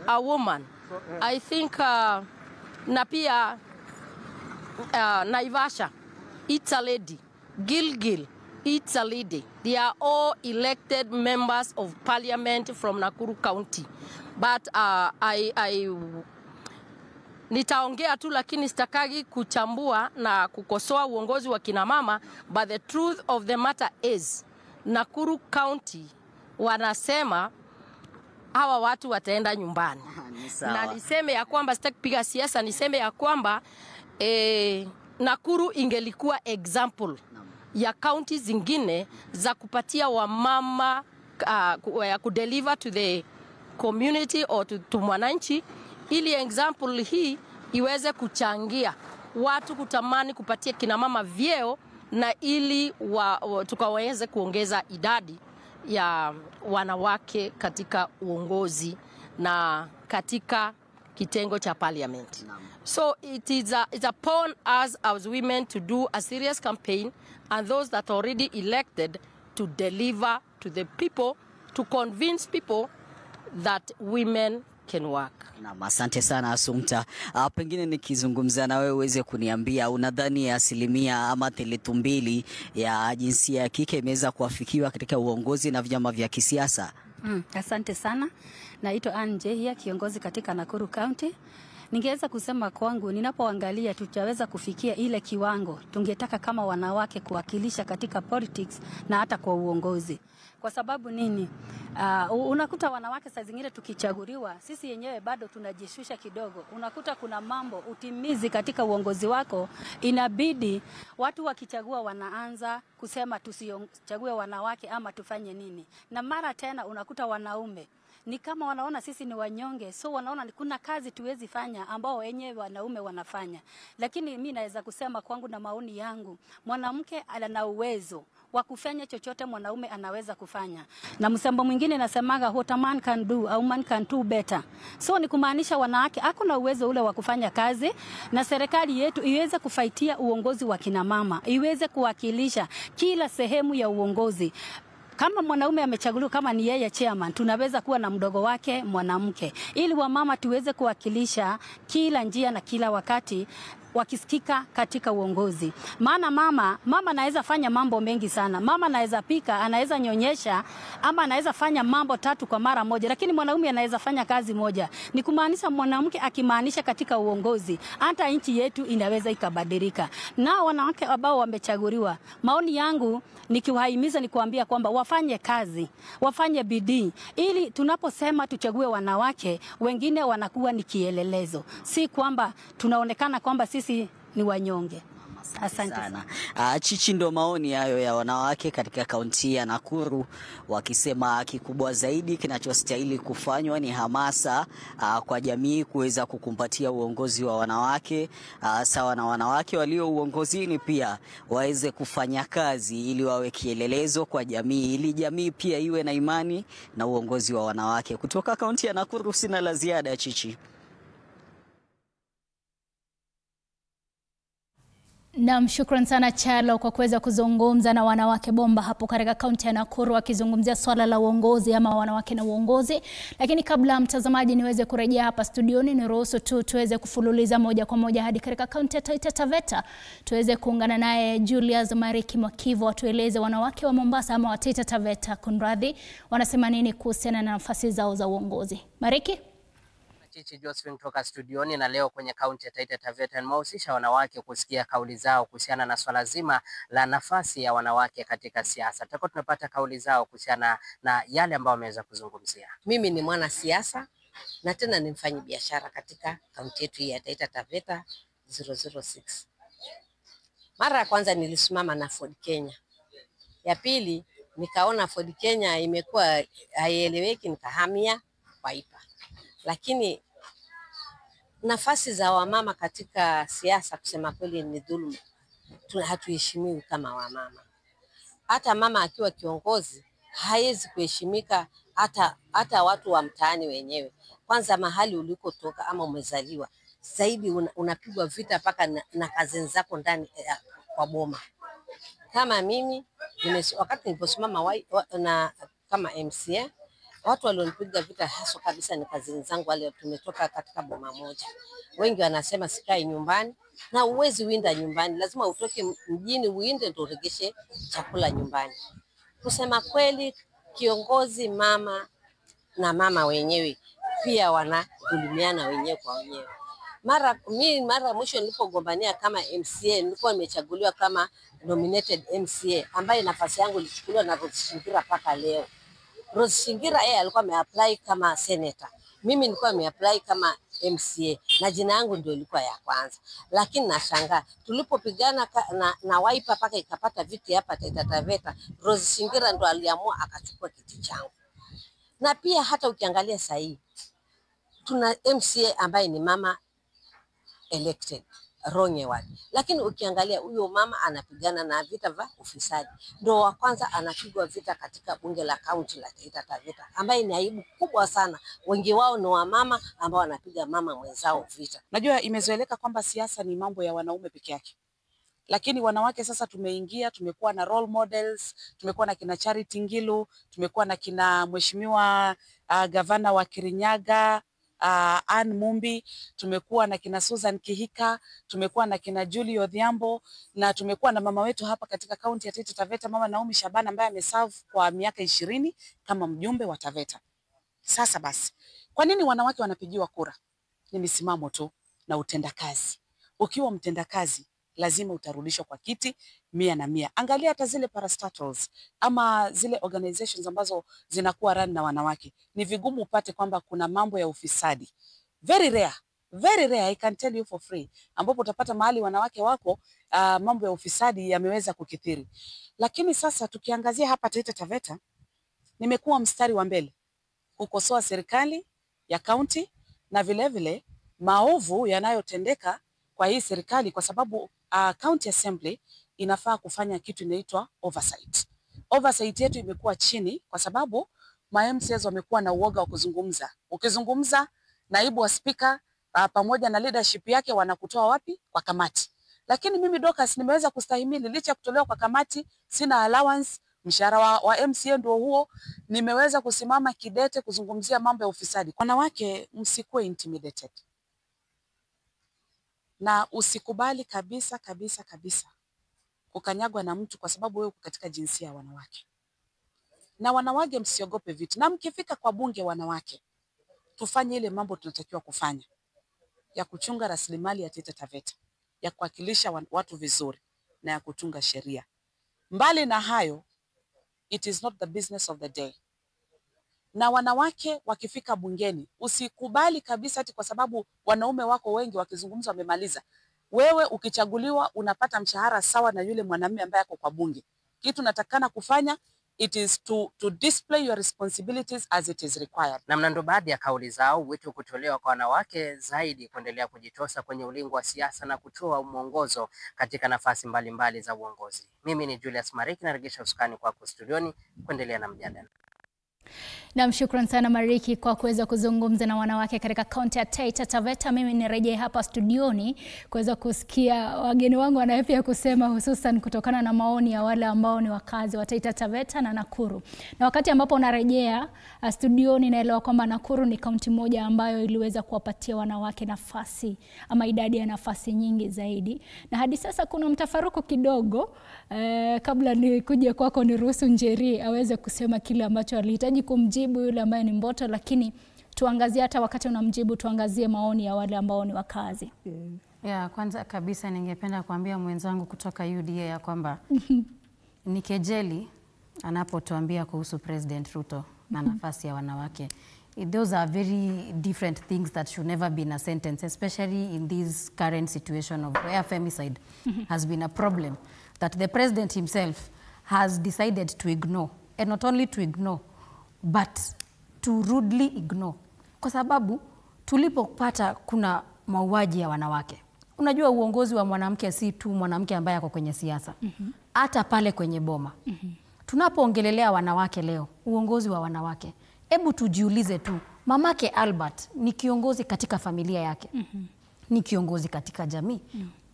a woman. I think na pia Naivasha, it's a lady. Gilgil, it's a lady. They are all elected members of parliament from Nakuru County. But nitaongea tu lakini sitakagi kuchambua na kukosoa uongozi wa kina mama, but the truth of the matter is Nakuru County wanasema hawa watu wataenda nyumbani. Na niseme ya kwamba sitaki kupiga siasa, niseme ya kwamba Nakuru ingelikuwa example ya county zingine za kupatia wamama kudeliver to the community or to mwananchi, ili example hii iweze kuchangia watu kutamani kupatia kina mama vyeo, na ili tukaweze kuongeza idadi ya wanawake katika uongozi na katika kitengo cha parliament. So it's upon us as women to do a serious campaign, and those that are already elected to deliver to the people, to convince people that women can work. Na asante sana Assumpta. Pengine nikizungumza na wewe uweze kuniambia unadhani asilimia ama 2/3 ya jinsia ya kike imeweza kuafikiwa katika uongozi na vyama vya kisiasa? Asante sana. Naitwa Anje hia, kiongozi katika Nakuru County. Ningeweza kusema kwangu, ninapoangalia tutaweza kufikia ile kiwango tungetaka kama wanawake kuwakilisha katika politics na hata kwa uongozi. Kwa sababu nini? Unakuta wanawake saa zingine tukichaguliwa, sisi yenyewe bado tunajishusha kidogo. Unakuta kuna mambo utimizi katika uongozi wako, inabidi watu wakichagua wanaanza kusema tusichague wanawake ama tufanye nini. Na mara tena unakuta wanaume ni kama wanaona sisi ni wanyonge, so wanaona kuna kazi tuwezi fanya ambao wenyewe wanaume wanafanya. Lakini mimi naweza kusema kwangu na maoni yangu, mwanamke ana uwezo wa kufanya chochote mwanaume anaweza kufanya. Na msemo mwingine nasemaga what a man can do, a woman can do better. So ni kumaanisha wanawake hakuna uwezo ule wa kufanya kazi, na serikali yetu iweze kufaitia uongozi wa kina mama, iweze kuwakilisha kila sehemu ya uongozi. Kama mwanaume amechaguliwa, kama ni yeye chairman, tunaweza kuwa na mdogo wake mwanamke, ili wamama tuweze kuwakilisha kila njia na kila wakati wakisikika katika uongozi. Maana mama anaweza fanya mambo mengi sana. Mama anaweza pika, anaweza nyonyesha, ama anaweza fanya mambo 3 kwa mara moja, lakini mwanaume anaweza fanya kazi moja. Ni kumaanisha mwanamke akimaanisha katika uongozi, hata nchi yetu inaweza ikabadilika. Na wanawake ambao wamechaguliwa, maoni yangu nikiwahimiza ni kuambia kwamba wafanye kazi, wafanye bidii, ili tunaposema tuchague wanawake, wengine wanakuwa ni kielelezo. Si kwamba tunaonekana kwamba sisi ni wanyonge. Asante sana. Chichi, ndo maoni hayo ya wanawake katika kaunti ya Nakuru, wakisema kikubwa zaidi kinachostahili kufanywa ni hamasa kwa jamii kuweza kukumbatia uongozi wa wanawake, sawa na wanawake walio uongozini pia waweze kufanya kazi ili wawe kielelezo kwa jamii, ili jamii pia iwe na imani na uongozi wa wanawake. Kutoka kaunti ya Nakuru sina la ziada, Chichi. Naam, shukran sana Chalo kwa kuweza kuzungumza na wanawake bomba hapo katika kaunti ya Nakuru, wakizungumzia swala la uongozi ama wanawake na uongozi. Lakini kabla mtazamaji niweze kurejea hapa studioni, niruhusu tu tuweze kufululiza moja kwa moja hadi katika kaunti ya Taita Taveta, tuweze kuungana naye Julius Mariki Mwakivo atueleze wanawake wa Mombasa ama wa Taita Taveta kunradhi wanasema nini kuhusiana na nafasi zao za uongozi. Mariki? Chichi Josephine kutoka studioni, na leo kwenye kaunti ya Taita Taveta nimehusisha wanawake kusikia kauli zao kuhusiana na swala zima la nafasi ya wanawake katika siasa. Tutakuwa tunapata kauli zao kuhusiana na yale ambayo wameweza kuzungumzia. Mimi ni mwana siasa na tena ni mfanyi biashara katika kaunti yetu ya Taita Taveta 006. Mara ya kwanza nilisimama na Ford Kenya. Ya pili nikaona Ford Kenya imekuwa haieleweki, nikahamia Wiper. Lakini nafasi za wamama katika siasa kusema kweli ni dhuluma. Hatuheshimiwi kama wamama. Hata mama akiwa kiongozi haiwezi kuheshimika, hata watu wa mtaani wenyewe. Kwanza mahali ulikotoka ama umezaliwa, zaidi unapigwa vita paka na kazi zako ndani kwa boma. Kama mimi wakati niliposimama na kama MCA, watu walionipiga vita haswa kabisa ni kazini zangu wale tumetoka katika boma moja. Wengi wanasema sikai nyumbani, na uwezi winda nyumbani, lazima utoke mjini uinde ndio uregeshe chakula nyumbani. Kusema kweli, kiongozi mama na mama wenyewe pia wanadhulumiana wenyewe kwa wenyewe. Mara mwisho nilipogombania kama MCA, nilikuwa nimechaguliwa kama nominated MCA ambaye nafasi yangu ilichukuliwa na Rose Shingira mpaka leo. Rose Shingira yeye alikuwa ameapply kama senator. Mimi nilikuwa nimeapply kama MCA na jina yangu ndio ilikuwa ya kwanza. Lakini nashangaa tulipopigana na Wiper paka ikapata viti hapa Taita Taveta, Rose Shingira ndo aliamua akachukua kiti changu. Na pia hata ukiangalia sasa hivi tuna MCA ambaye ni mama elected Ronyewa. Lakini ukiangalia huyo mama anapigana na vita vya ufisadi. Ndio wa kwanza anapigwa vita katika bunge la kaunti la Taita Taveta, ambaye ni aibu kubwa sana. Wengi wao ni wamama ambao wanapiga mama mwenzao vita. Najua imezoeleka kwamba siasa ni mambo ya wanaume peke yake. Lakini wanawake sasa tumeingia, tumekuwa na role models, tumekuwa na kina Charity Ngilu, tumekuwa na kina mheshimiwa gavana wa Kirinyaga, Ann Mumbi, tumekuwa na kina Susan Kihika, tumekuwa na kina Julie Odhiambo, na tumekuwa na mama wetu hapa katika kaunti ya Taita Taveta, mama Naomi Shabana ambaye ameserve kwa miaka 20 kama mjumbe wa Taveta. Sasa basi, kwa nini wanawake wanapigiwa kura? Ni misimamo tu na utendakazi. Ukiwa mtendakazi lazima utarudishwa kwa kiti 100%. Angalia hata zile parastatals ama zile organizations ambazo zinakuwa run na wanawake. Ni vigumu upate kwamba kuna mambo ya ufisadi. Very rare, I can tell you for free. Ambapo utapata mahali wanawake wako mambo ya ufisadi yameweza kukithiri. Lakini sasa tukiangazia hapa Taita Taveta, nimekuwa mstari wa mbele kukosoa serikali ya kaunti na vile maovu yanayotendeka kwa hii serikali, kwa sababu county assembly inafaa kufanya kitu inaitwa oversight. Oversight yetu imekuwa chini kwa sababu ma MCAs wamekuwa na uoga wa kuzungumza. Ukizungumza, naibu wa speaker pamoja na leadership yake wanakutoa wapi? Kwa kamati. Lakini mimi Dorcas nimeweza kustahimili licha kutolewa kwa kamati, sina allowance, mshahara wa MCA ndio huo, nimeweza kusimama kidete kuzungumzia mambo ya ufisadi. Wanawake msikuwe intimidated. Na usikubali kabisa kukanyagwa na mtu kwa sababu wewe uko katika jinsia ya wanawake. Na wanawake msiogope vitu. Na mkifika kwa bunge wanawake, tufanye ile mambo tunatakiwa kufanya ya kuchunga rasilimali ya Taita Taveta, ya kuwakilisha watu vizuri na ya kutunga sheria. Mbali na hayo, it is not the business of the day. Na wanawake wakifika bungeni, usikubali kabisa ati kwa sababu wanaume wako wengi wakizungumza wamemaliza. Wewe ukichaguliwa unapata mshahara sawa na yule mwanamume ambaye ako kwa bunge. Kitu natakana kufanya, it is to display your responsibilities as it is required. Na ndo baadhi ya kauli zao, wito kutolewa kwa wanawake zaidi kuendelea kujitosa kwenye ulingo wa siasa na kutoa mwongozo katika nafasi mbalimbali za uongozi. Mimi ni Julius Mariki, narejesha usukani kwako studioni kuendelea na mjadala. Na mshukran sana Mariki kwa kuweza kuzungumza na wanawake katika kaunti ya Taita Taveta. Mimi nirejee hapa studioni kuweza kusikia wageni wangu wanayopia kusema, hususan kutokana na maoni ya wale ambao ni wakazi wa Taita Taveta na Nakuru. Na wakati ambapo unarejea studioni, naelewa kwamba Nakuru ni kaunti moja ambayo iliweza kuwapatia wanawake nafasi ama idadi ya nafasi nyingi zaidi. Na hadi sasa kuna mtafaruku kidogo. Kabla nikuje kwako niruhusu Njeri aweze kusema kile ambacho alihitaji kumjibu yule ambaye ni Mboto, lakini tuangazie hata wakati unamjibu tuangazie maoni ya wale ambao ni wakazi. Kwanza kabisa ningependa kuambia mwenzangu kutoka UDA ya kwamba ni kejeli anapotuambia kuhusu President Ruto na nafasi ya wanawake. Those are very different things that should never be in a sentence, especially in this current situation of where femicide has been a problem that the president himself has decided to ignore, and not only to ignore but to rudely ignore. Kwa sababu tulipopata kuna mauaji ya wanawake, unajua uongozi wa mwanamke si tu mwanamke ambaye ako kwenye siasa, hata pale kwenye boma. Tunapoongelelea wanawake leo, uongozi wa wanawake, hebu tujiulize tu, mamake Albert ni kiongozi katika familia yake, ni kiongozi katika jamii,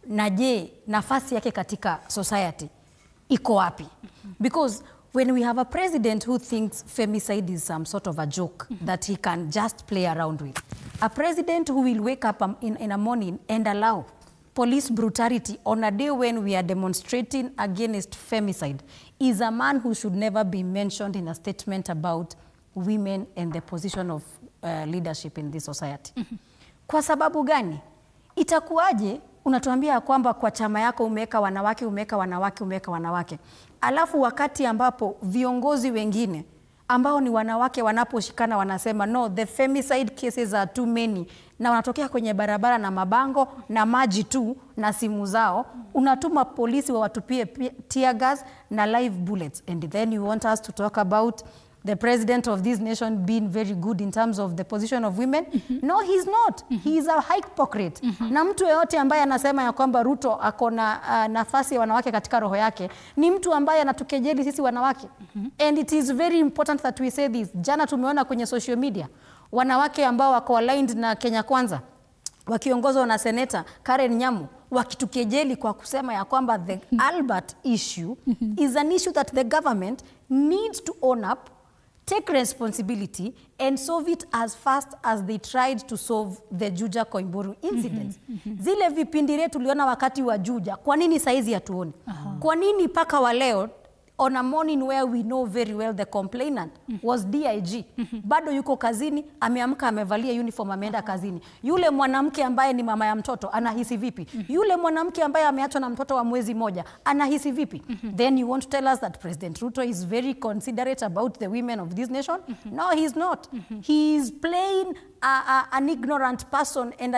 na je, nafasi yake katika society iko wapi? Because when we have a president who thinks femicide is some sort of a joke that he can just play around with, a president who will wake up in a morning and allow police brutality on a day when we are demonstrating against femicide, is a man who should never be mentioned in a statement about women and the position of leadership in this society. Kwa sababu gani? Itakuwaje unatuambia kwamba kwa chama yako umeweka wanawake, umeweka wanawake, umeweka wanawake, alafu wakati ambapo viongozi wengine ambao ni wanawake wanaposhikana wanasema no, the femicide cases are too many, na wanatokea kwenye barabara na mabango na maji tu na simu zao, unatuma polisi watupie tear gas na live bullets, and then you want us to talk about the president of this nation being very good in terms of the position of women? No, he's not. He is a hypocrite. Na mtu yeyote ambaye anasema ya kwamba Ruto akona nafasi ya wanawake katika roho yake ni mtu ambaye anatukejeli sisi wanawake. And it is very important that we say this. Jana tumeona kwenye social media wanawake ambao wako aligned na Kenya Kwanza wakiongozwa na Senator Karen Nyamu wakitukejeli kwa kusema ya kwamba the Albert issue is an issue that the government needs to own up, take responsibility and solve it as fast as they tried to solve the Juja Koimburu incident. Zile vipindire tuliona wakati wa Juja, kwa nini saizi hatuoni? Kwa nini paka wa leo on a morning where we know very well the complainant was DIG, bado yuko kazini, ameamka amevalia uniform ameenda kazini? Yule mwanamke ambaye ni mama ya mtoto anahisi vipi? Yule mwanamke ambaye ameachwa na mtoto wa mwezi moja anahisi vipi? Then you want to tell us that President Ruto is very considerate about the women of this nation? No, he's not. He is playing an ignorant person and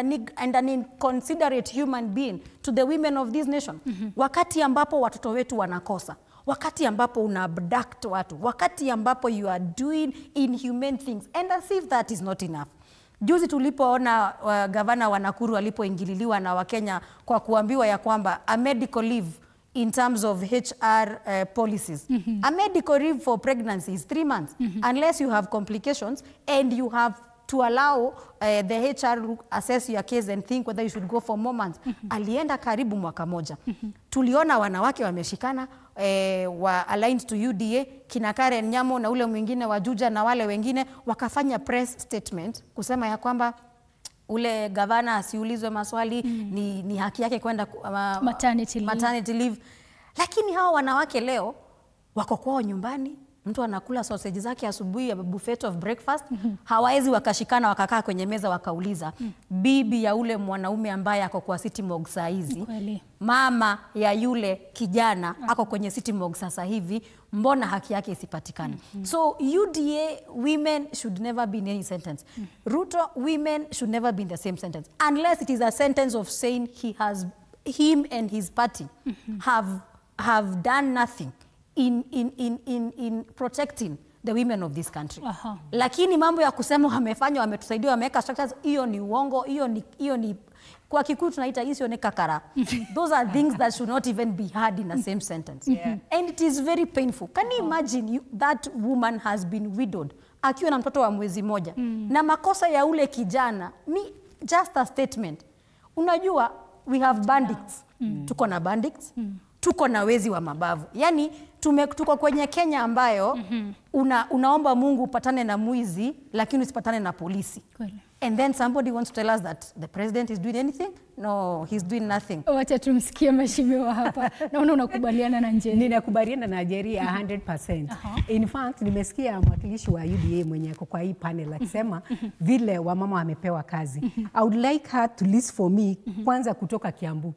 an inconsiderate human being to the women of this nation. Wakati ambapo watoto wetu wanakosa, wakati ambapo una abduct watu, wakati ambapo you are doing inhumane things, and as if that is not enough. Juzi tulipoona gavana wa Nakuru alipoingililiwa na Wakenya kwa kuambiwa ya kwamba a medical leave in terms of HR policies. A medical leave for pregnancy is 3 months unless you have complications and you have to allow the HR assess your case and think whether you should go for more months. Alienda karibu mwaka moja. Tuliona wanawake wameshikana wa aligned to UDA, kina Karen Nyamo na ule mwingine wa Juja na wale wengine wakafanya press statement kusema ya kwamba ule gavana asiulizwe maswali, ni haki yake kwenda maternity leave. Lakini hao wanawake leo wako kwao nyumbani, mtu anakula sausage zake asubuhi ya buffet of breakfast, hawawezi wakashikana wakakaa kwenye meza wakauliza bibi ya ule mwanaume ambaye ako kwa City Morgue saa hizi, mama ya yule kijana ako kwenye City Morgue sasa hivi, mbona haki yake isipatikane? So UDA women should never be in any sentence. Ruto women should never be in the same sentence unless it is a sentence of saying him and his party have done nothing in protecting the women of this country. Lakini mambo ya kusema wamefanya, wametusaidia, wameweka structures, hiyo ni uongo, hiyo ni kwa Kikuyu tunaita hiyo ni kakara. Those are things that should not even be heard in the same sentence. And it is very painful. Can you imagine that woman has been widowed akiwa na mtoto wa mwezi moja, na makosa ya ule kijana ni just a statement. Unajua we have bandits. Tuko na bandits. Tuko na wezi wa mabavu. Yani tuko kwenye Kenya ambayo unaomba Mungu upatane na mwizi lakini usipatane na polisi. And then somebody wants to tell us that the president is doing anything? No, he's doing nothing. Wacha tumsikie mheshimiwa hapa. Naona unakubaliana na Njeri. Ninakubaliana na Njeri 100%. In fact, nimesikia mwakilishi wa UDA mwenye ako kwa hii panel akisema vile wamama wamepewa kazi. I would like her to list for me kwanza kutoka Kiambu.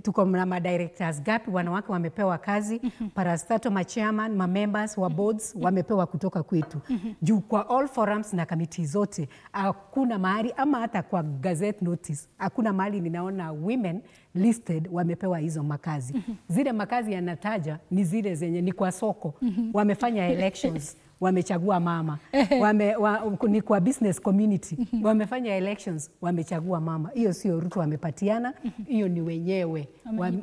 Tuko na madirectors gapi wanawake wamepewa kazi, parastato machairman, members wa boards wamepewa kutoka kwetu. Juu kwa all forums na committee zote hakuna mahali, ama hata kwa gazette notice hakuna mahali ninaona women listed wamepewa hizo makazi. Zile makazi yanataja ni zile zenye ni kwa soko, wamefanya elections wamechagua mama, ni kwa business community, wamefanya elections wamechagua mama. Hiyo sio Ruto wamepatiana, hiyo ni wenyewe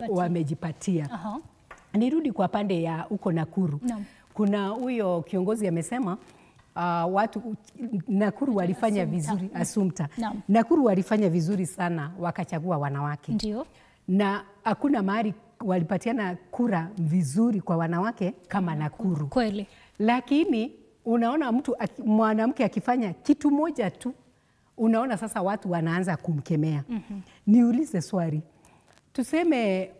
wamejipatia. Nirudi kwa pande ya uko Nakuru. Kuna huyo kiongozi amesema watu Nakuru walifanya vizuri, Assumpta. Nakuru walifanya vizuri sana wakachagua wanawake. Ndio. Na hakuna mahali walipatiana kura vizuri kwa wanawake kama Nakuru. Kweli. Lakini unaona mwanamke akifanya kitu moja tu, unaona sasa watu wanaanza kumkemea. Niulize swali. Tuseme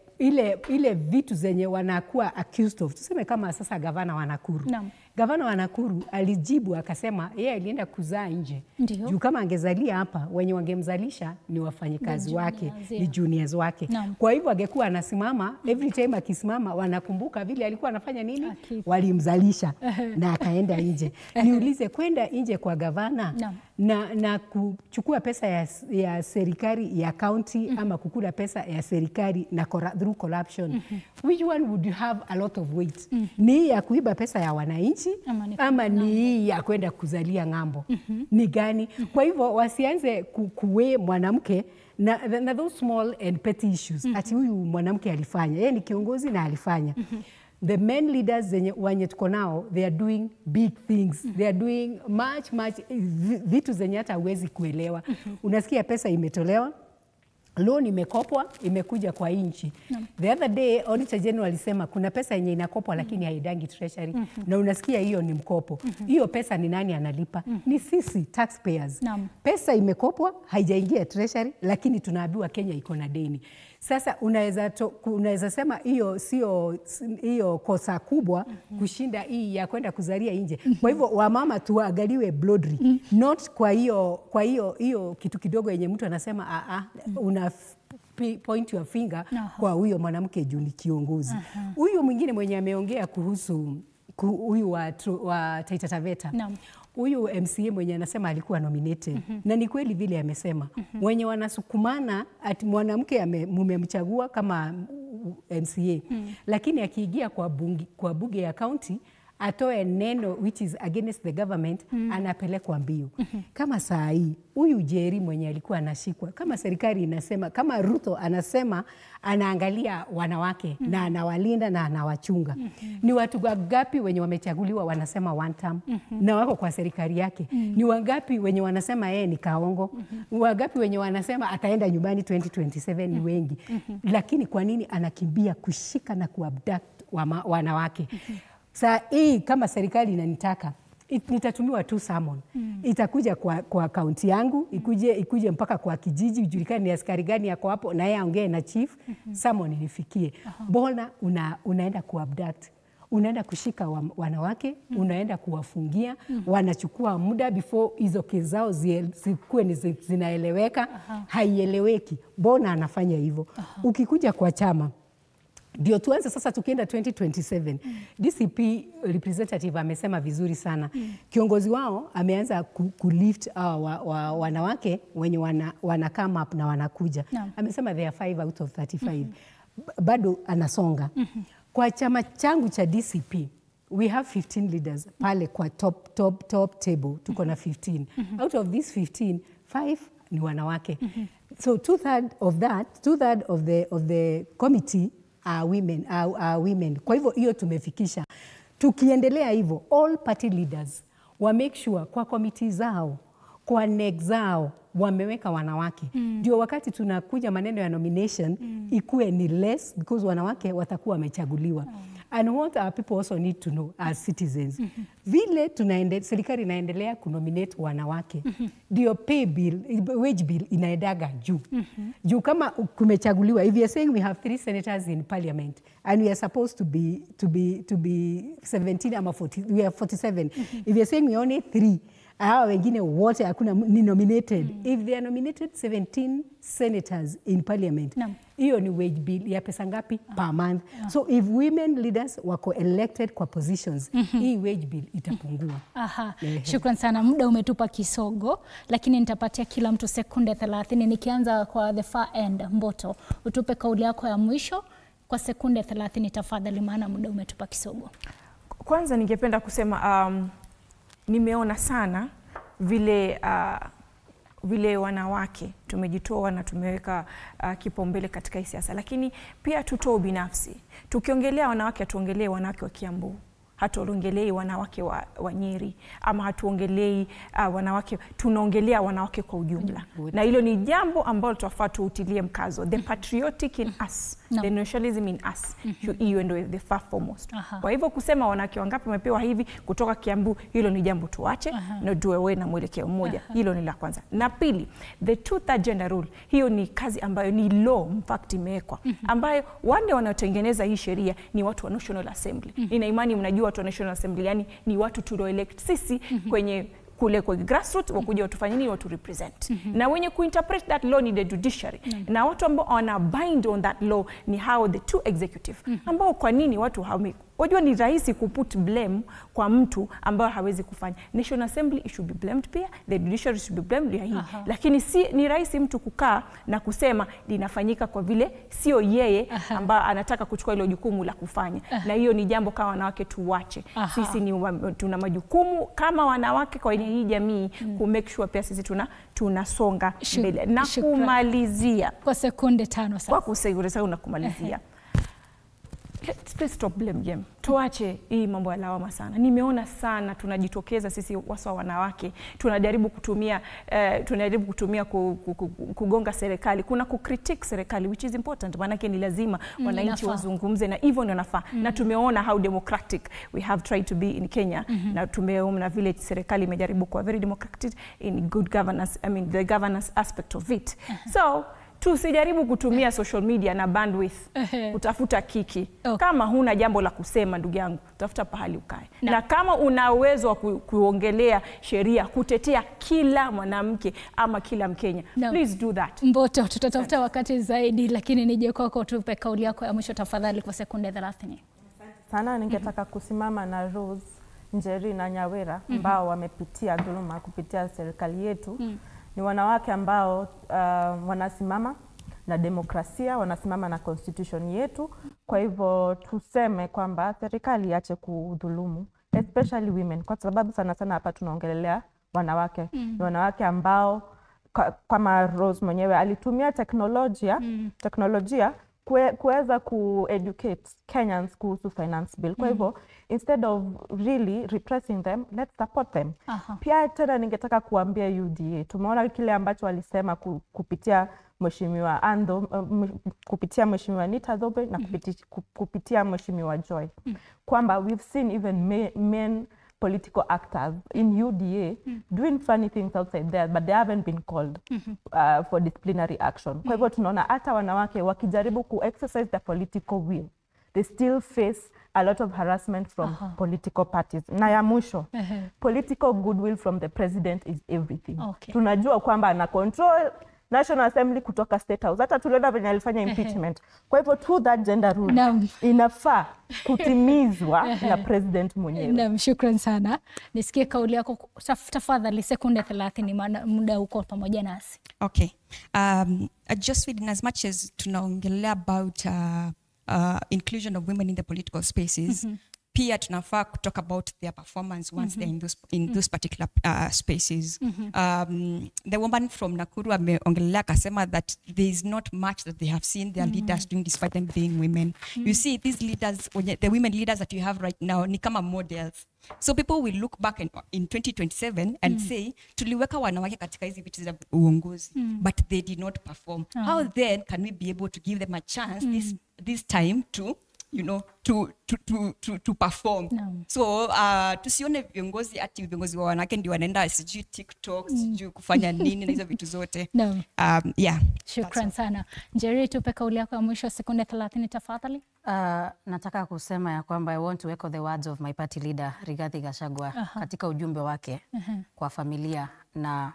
ile vitu zenye wanakuwa accused of. Tuseme kama sasa gavana wa Nakuru. Gavana wa Nakuru alijibu akasema yeye alienda kuzaa nje. Juu kama angezalia hapa, wenye wangemzalisha ni wafanyikazi wake, ni juniors wake. Kwa hivyo angekuwa anasimama, every time akisimama wanakumbuka vile alikuwa anafanya nini? Walimzalisha na akaenda nje. Niulize, kwenda nje kwa gavana na kuchukua pesa ya serikali ya county ama kukula pesa ya serikali na through corruption, which one would have a lot of weight? Ni ya kuiba pesa ya wananchi ama ni ya kwenda kuzalia ng'ambo? Ni gani? Kwa hivyo wasianze kuwe mwanamke na those small and petty issues. Ati huyu mwanamke alifanya, yeye ni kiongozi na alifanya. The men leaders wenye tuko nao, they are doing big things. They are doing much vitu zenye hata huwezi kuelewa. Unasikia pesa imetolewa, loan imekopwa, imekuja kwa nchi. The other day Auditor General alisema kuna pesa yenye inakopwa lakini haidangi treasury. Na unasikia hiyo ni mkopo. Hiyo pesa ni nani analipa? Ni sisi taxpayers. Pesa imekopwa, haijaingia treasury, lakini tunaambiwa Kenya iko na deni. Sasa unaweza sema hiyo kosa kubwa kushinda hii ya kwenda kuzalia nje. Kwa hivyo wamama tuangaliwe broadly, not kwa hiyo kitu kidogo yenye mtu anasema una point your finger kwa huyo mwanamke juu ni kiongozi. Huyo mwingine mwenye ameongea kuhusu huyu wa Taita Taveta. Huyu MCA mwenye anasema alikuwa nominated. Na ni kweli vile amesema. Wenye wanasukumana ati mwanamke mumemchagua kama MCA. Lakini akiingia kwa bunge ya county atoe neno which is against the government, anapelekwa mbio. Kama saa hii huyu Jerry mwenye alikuwa anashikwa, kama serikali inasema, kama Ruto anasema anaangalia wanawake na anawalinda na anawachunga, ni watu wangapi wenye wamechaguliwa wanasema one term na wako kwa serikali yake? Ni wangapi wenye wanasema yeye ni kaongo? Wangapi wenye wanasema ataenda nyumbani 2027? Ni wengi. Lakini kwa nini anakimbia kushika na kuabduct wanawake? Saa hii kama serikali inanitaka, nitatumiwa tu summon. Itakuja kwa kaunti yangu, ikuje mpaka kwa kijiji, ujulikane ni askari gani yako hapo, na yeye aongee na chief, summon ilifikie. Bona unaenda kuabduct, unaenda kushika wanawake, unaenda kuwafungia, wanachukua muda before hizo kesi zao zikuwe zinaeleweka, haieleweki. Bona anafanya hivyo. Ukikuja kwa chama, ndio tuanze sasa tukienda 2027. DCP representative amesema vizuri sana. Kiongozi wao ameanza kulift wanawake wenye wana come up na wanakuja. Amesema they are 5 out of 35. Bado anasonga. Kwa chama changu cha DCP, we have 15 leaders pale kwa top table. Tuko na 15. Out of these 15, 5 ni wanawake. So 2/3 of the committee are women. Kwa hivyo hiyo tumefikisha. Tukiendelea hivyo, all party leaders wa make sure kwa committee zao, kwa NEC zao wameweka wanawake. Ndio wakati tunakuja maneno ya nomination ikuwe ni less, because wanawake watakuwa wamechaguliwa. And what our people also need to know as citizens. Vile serikali inaendelea kunominate wanawake, ndio wage bill inaendaga juu. Juu kama kumechaguliwa, if you are saying we have 3 senators in parliament and we are supposed to be 17 ama 40, we are 47. If you are saying we only 3, hawa wengine wote hakuna ni nominated. If they are nominated 17 senators in parliament, hiyo ni wage bill ya pesa ngapi per month? So if women leaders wako elected kwa positions, hii wage bill itapungua. Shukran sana, muda umetupa kisogo, lakini nitapatia kila mtu sekunde 30. Nikianza kwa the far end, Mboto, utupe kauli yako ya mwisho kwa sekunde 30 tafadhali, maana muda umetupa kisogo. Kwanza ningependa kusema nimeona sana vile wanawake tumejitoa na tumeweka kipaumbele katika hii siasa, lakini pia tutoe binafsi. Tukiongelea wanawake, tuongelee wanawake wa Kiambu. hatuongelei wanawake wa Nyeri ama hatuongelei wanawake, tunaongelea wanawake kwa ujumla. Na hilo ni jambo ambalo tunafaa tuutilie mkazo. The patriotic in us, the nationalism in us, hiyo ndio the far foremost. Kwa hivyo kusema wanawake wangapi wamepewa hivi kutoka Kiambu, hilo ni jambo tuache na tuwe na mwelekeo mmoja. Hilo ni la kwanza. Na pili, the two-third gender rule, hiyo ni kazi ambayo ni law in fact imewekwa, ambayo wale wanaotengeneza hii sheria ni watu wa National Assembly. Nina imani mnajua watu wa National Assembly, yani ni watu tulio-elect sisi kwenye kule kwa grassroots, wakuja watufanye nini, watu represent. Na wenye kuinterpret that law ni the judiciary. Na watu ambao wana bind on that law ni how the two executive. Ambao kwa nini watu wajua ni rahisi kuput blame kwa mtu ambao hawezi kufanya. National Assembly should be blamed pia, the judiciary should be blamed ya hii. Lakini ni rahisi mtu kukaa na kusema linafanyika kwa vile sio yeye ambao anataka kuchukua ile jukumu la kufanya. Na hiyo ni jambo kama wanawake tuwache. Sisi tuna majukumu kama wanawake kwa hii jamii ku make sure pia sisi tunasonga mbele. Na kumalizia kwa sekunde 5 sasa. Kwa sekunde 5 na kumalizia. Let's stop blame game. Tuache hii mambo ya lawama sana. Nimeona sana tunajitokeza sisi wasa wanawake, tunajaribu kutumia kugonga serikali, kuna ku-critique serikali, which is important. Maana ni lazima wananchi wazungumze na hivyo ndio nafaa. Na tumeona how democratic we have tried to be in Kenya. Na tumeona vile serikali imejaribu kuwa very democratic in good governance, I mean the governance aspect of it. So tusijaribu kutumia social media na bandwidth kutafuta kiki. Kama huna jambo la kusema ndugu yangu, tafuta pahali ukae. Na kama una uwezo wa kuongelea sheria, kutetea kila mwanamke ama kila Mkenya, please do that. Mboto, tutatafuta wakati zaidi, lakini nije kwako tupe kauli yako ya mwisho tafadhali kwa sekunde 30. Asante sana. Ningetaka kusimama na Rose, Njeri na Nyawera ambao wamepitia dhuluma kupitia serikali yetu. Ni wanawake ambao wanasimama na demokrasia, wanasimama na constitution yetu. Kwa hivyo tuseme kwamba serikali iache kudhulumu, especially women, kwa sababu sana sana hapa tunaongelelea wanawake. Ni wanawake ambao kama Rose mwenyewe alitumia teknolojia kuweza ku-educate Kenyans kuhusu finance bill. Kwa hivyo instead of really repressing them, let's support them. Pia tena ningetaka kuambia UDA, tumeona kile ambacho walisema kupitia Mheshimiwa Ando, kupitia Mheshimiwa Nita Dhobe na kupitia Mheshimiwa Joy, kwamba we've seen even men political actors in UDA doing funny things outside there, but they haven't been called for disciplinary action. Kwa hivyo tunaona hata wanawake wakijaribu ku-exercise their political will, they still face a lot of harassment from political parties. Na ya mwisho, political goodwill from the president is everything. Tunajua kwamba ana control National Assembly kutoka State House. Hata tuliona venye alifanya impeachment. Kwa hivyo two-third gender rule inafaa kutimizwa na president mwenyewe. Naam, shukran sana. Nisikie kauli yako tafadhali sekunde 30, muda uko pamoja nasi. Okay. Just in as much as tunaongelea about inclusion of women in the political spaces, pia tunafaa talk about their performance once they're in those particular spaces. The woman from Nakuru ameongelea akasema that there is not much that they have seen their leaders doing despite them being women. You see, these leaders, the women leaders that you have right now, ni kama models. So people will look back in 2027 and say, tuliweka wanawake katika hizi viti za uongozi, but they did not perform. How then can we be able to give them a chance this time to to perform? So tusione viongozi ati viongozi wa wanawake ndio wanaenda sijui TikTok, sijui kufanya nini na hizo vitu zote. Yeah. Shukran sana. Njeri, tupe kauli yako ya mwisho sekunde 30 tafadhali. Nataka kusema ya kwamba I want to echo the words of my party leader Rigathi Gachagua katika ujumbe wake kwa familia na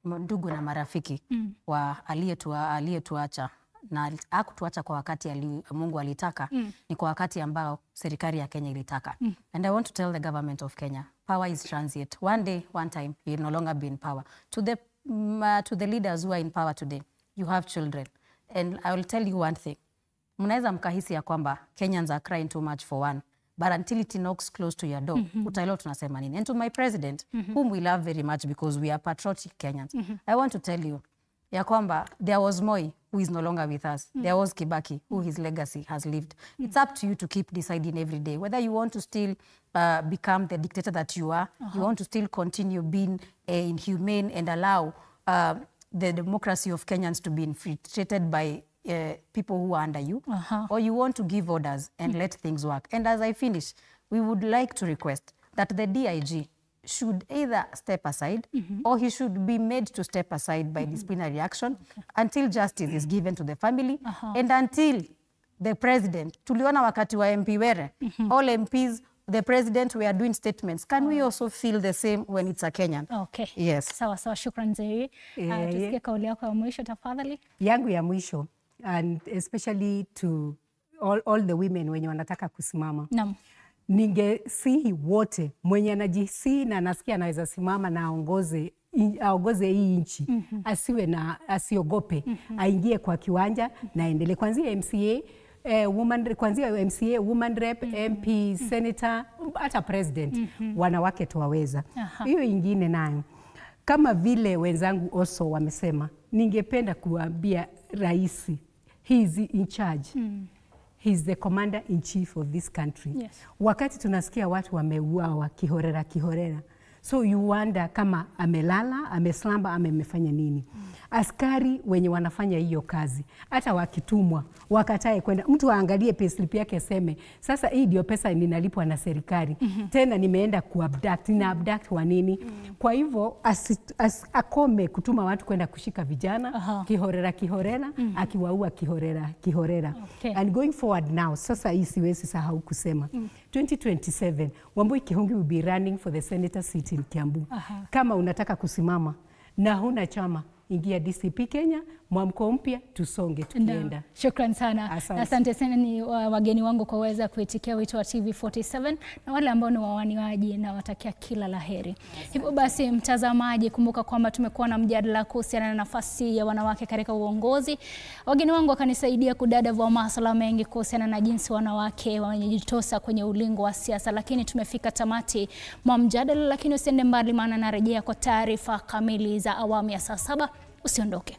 ndugu na marafiki wa aliyetuacha na hakutuacha kwa wakati Mungu alitaka, ni kwa wakati ambao serikali ya Kenya ilitaka. And I want to tell the government of Kenya, power is transient. One day, one time, you will no longer be in power. To the leaders who are in power today, you have children. And I will tell you one thing. Mnaweza mkahisi ya kwamba Kenyans are crying too much for one, but until it knocks close to your door, utaelewa tunasema nini. And to my president, whom we love very much because we are patriotic Kenyans, I want to tell you ya kwamba there was Moi who is no longer with us. There was Kibaki, who his legacy has lived. It's up to you to keep deciding every day whether you want to still become the dictator that you are, you want to still continue being inhumane and allow the democracy of Kenyans to be infiltrated by people who are under you, or you want to give orders and let things work. And as I finish, we would like to request that the DIG should either step aside or he should be made to step aside by disciplinary action until justice is given to the family and until the president. Tuliona wakati wa MP Were, all MPs, the president, we are doing statements. Can we also feel the same when it's a Kenyan? Okay. Yes. Sawa sawa, shukran Zeri. Tusikie kauli yako ya mwisho tafadhali. Yangu ya mwisho, and especially to all the women wenye wanataka kusimama. Naam. Ningesihi wote mwenye anajisihi na nasikia anaweza simama na aongoze hii nchi, asiogope, aingie kwa kiwanja na aendelee kuanzia MCA, kuanzia MCA, woman rep, MP, senator, hata president, wanawake tuwaweza. Hiyo ingine nayo, kama vile wenzangu also wamesema, ningependa kuambia rais, he is in charge. He's the commander in chief of this country. Yes. Wakati tunasikia watu wameuawa kihorera, so you wonder kama amelala, ameslamba, amefanya nini. Askari wenye wanafanya hiyo kazi, hata wakitumwa, wakatae kwenda, mtu aangalie payslip yake aseme, sasa hii ndio pesa ninalipwa na serikali, tena nimeenda kuabduct, nina abduct wa nini? Kwa hivyo akome kutuma watu kwenda kushika vijana kihorera, akiwaua kihorera. Okay. And going forward now, sasa hii siwezi sahau kusema, 2027, Wambui Kihungi will be running for the senator seat in Kiambu. Kama unataka kusimama na huna chama, ingia DCP Kenya, mwamko mpya, tusonge tukienda. Shukran sana. Asante sana ni wageni wangu kwa uweza kuitikia wito wa TV47 na wale ambao ni wawaniwaji na watakia kila laheri. Hivyo basi mtazamaji, kumbuka kwamba tumekuwa na mjadala kuhusiana na nafasi ya wanawake katika uongozi. Wageni wangu wakanisaidia kudadavua masuala mengi kuhusiana na jinsi wanawake wanajitosa kwenye ulingo wa siasa, lakini tumefika tamati mwa mjadala, lakini usiende mbali maana narejea kwa taarifa kamili za awamu ya saa 7. Usiondoke.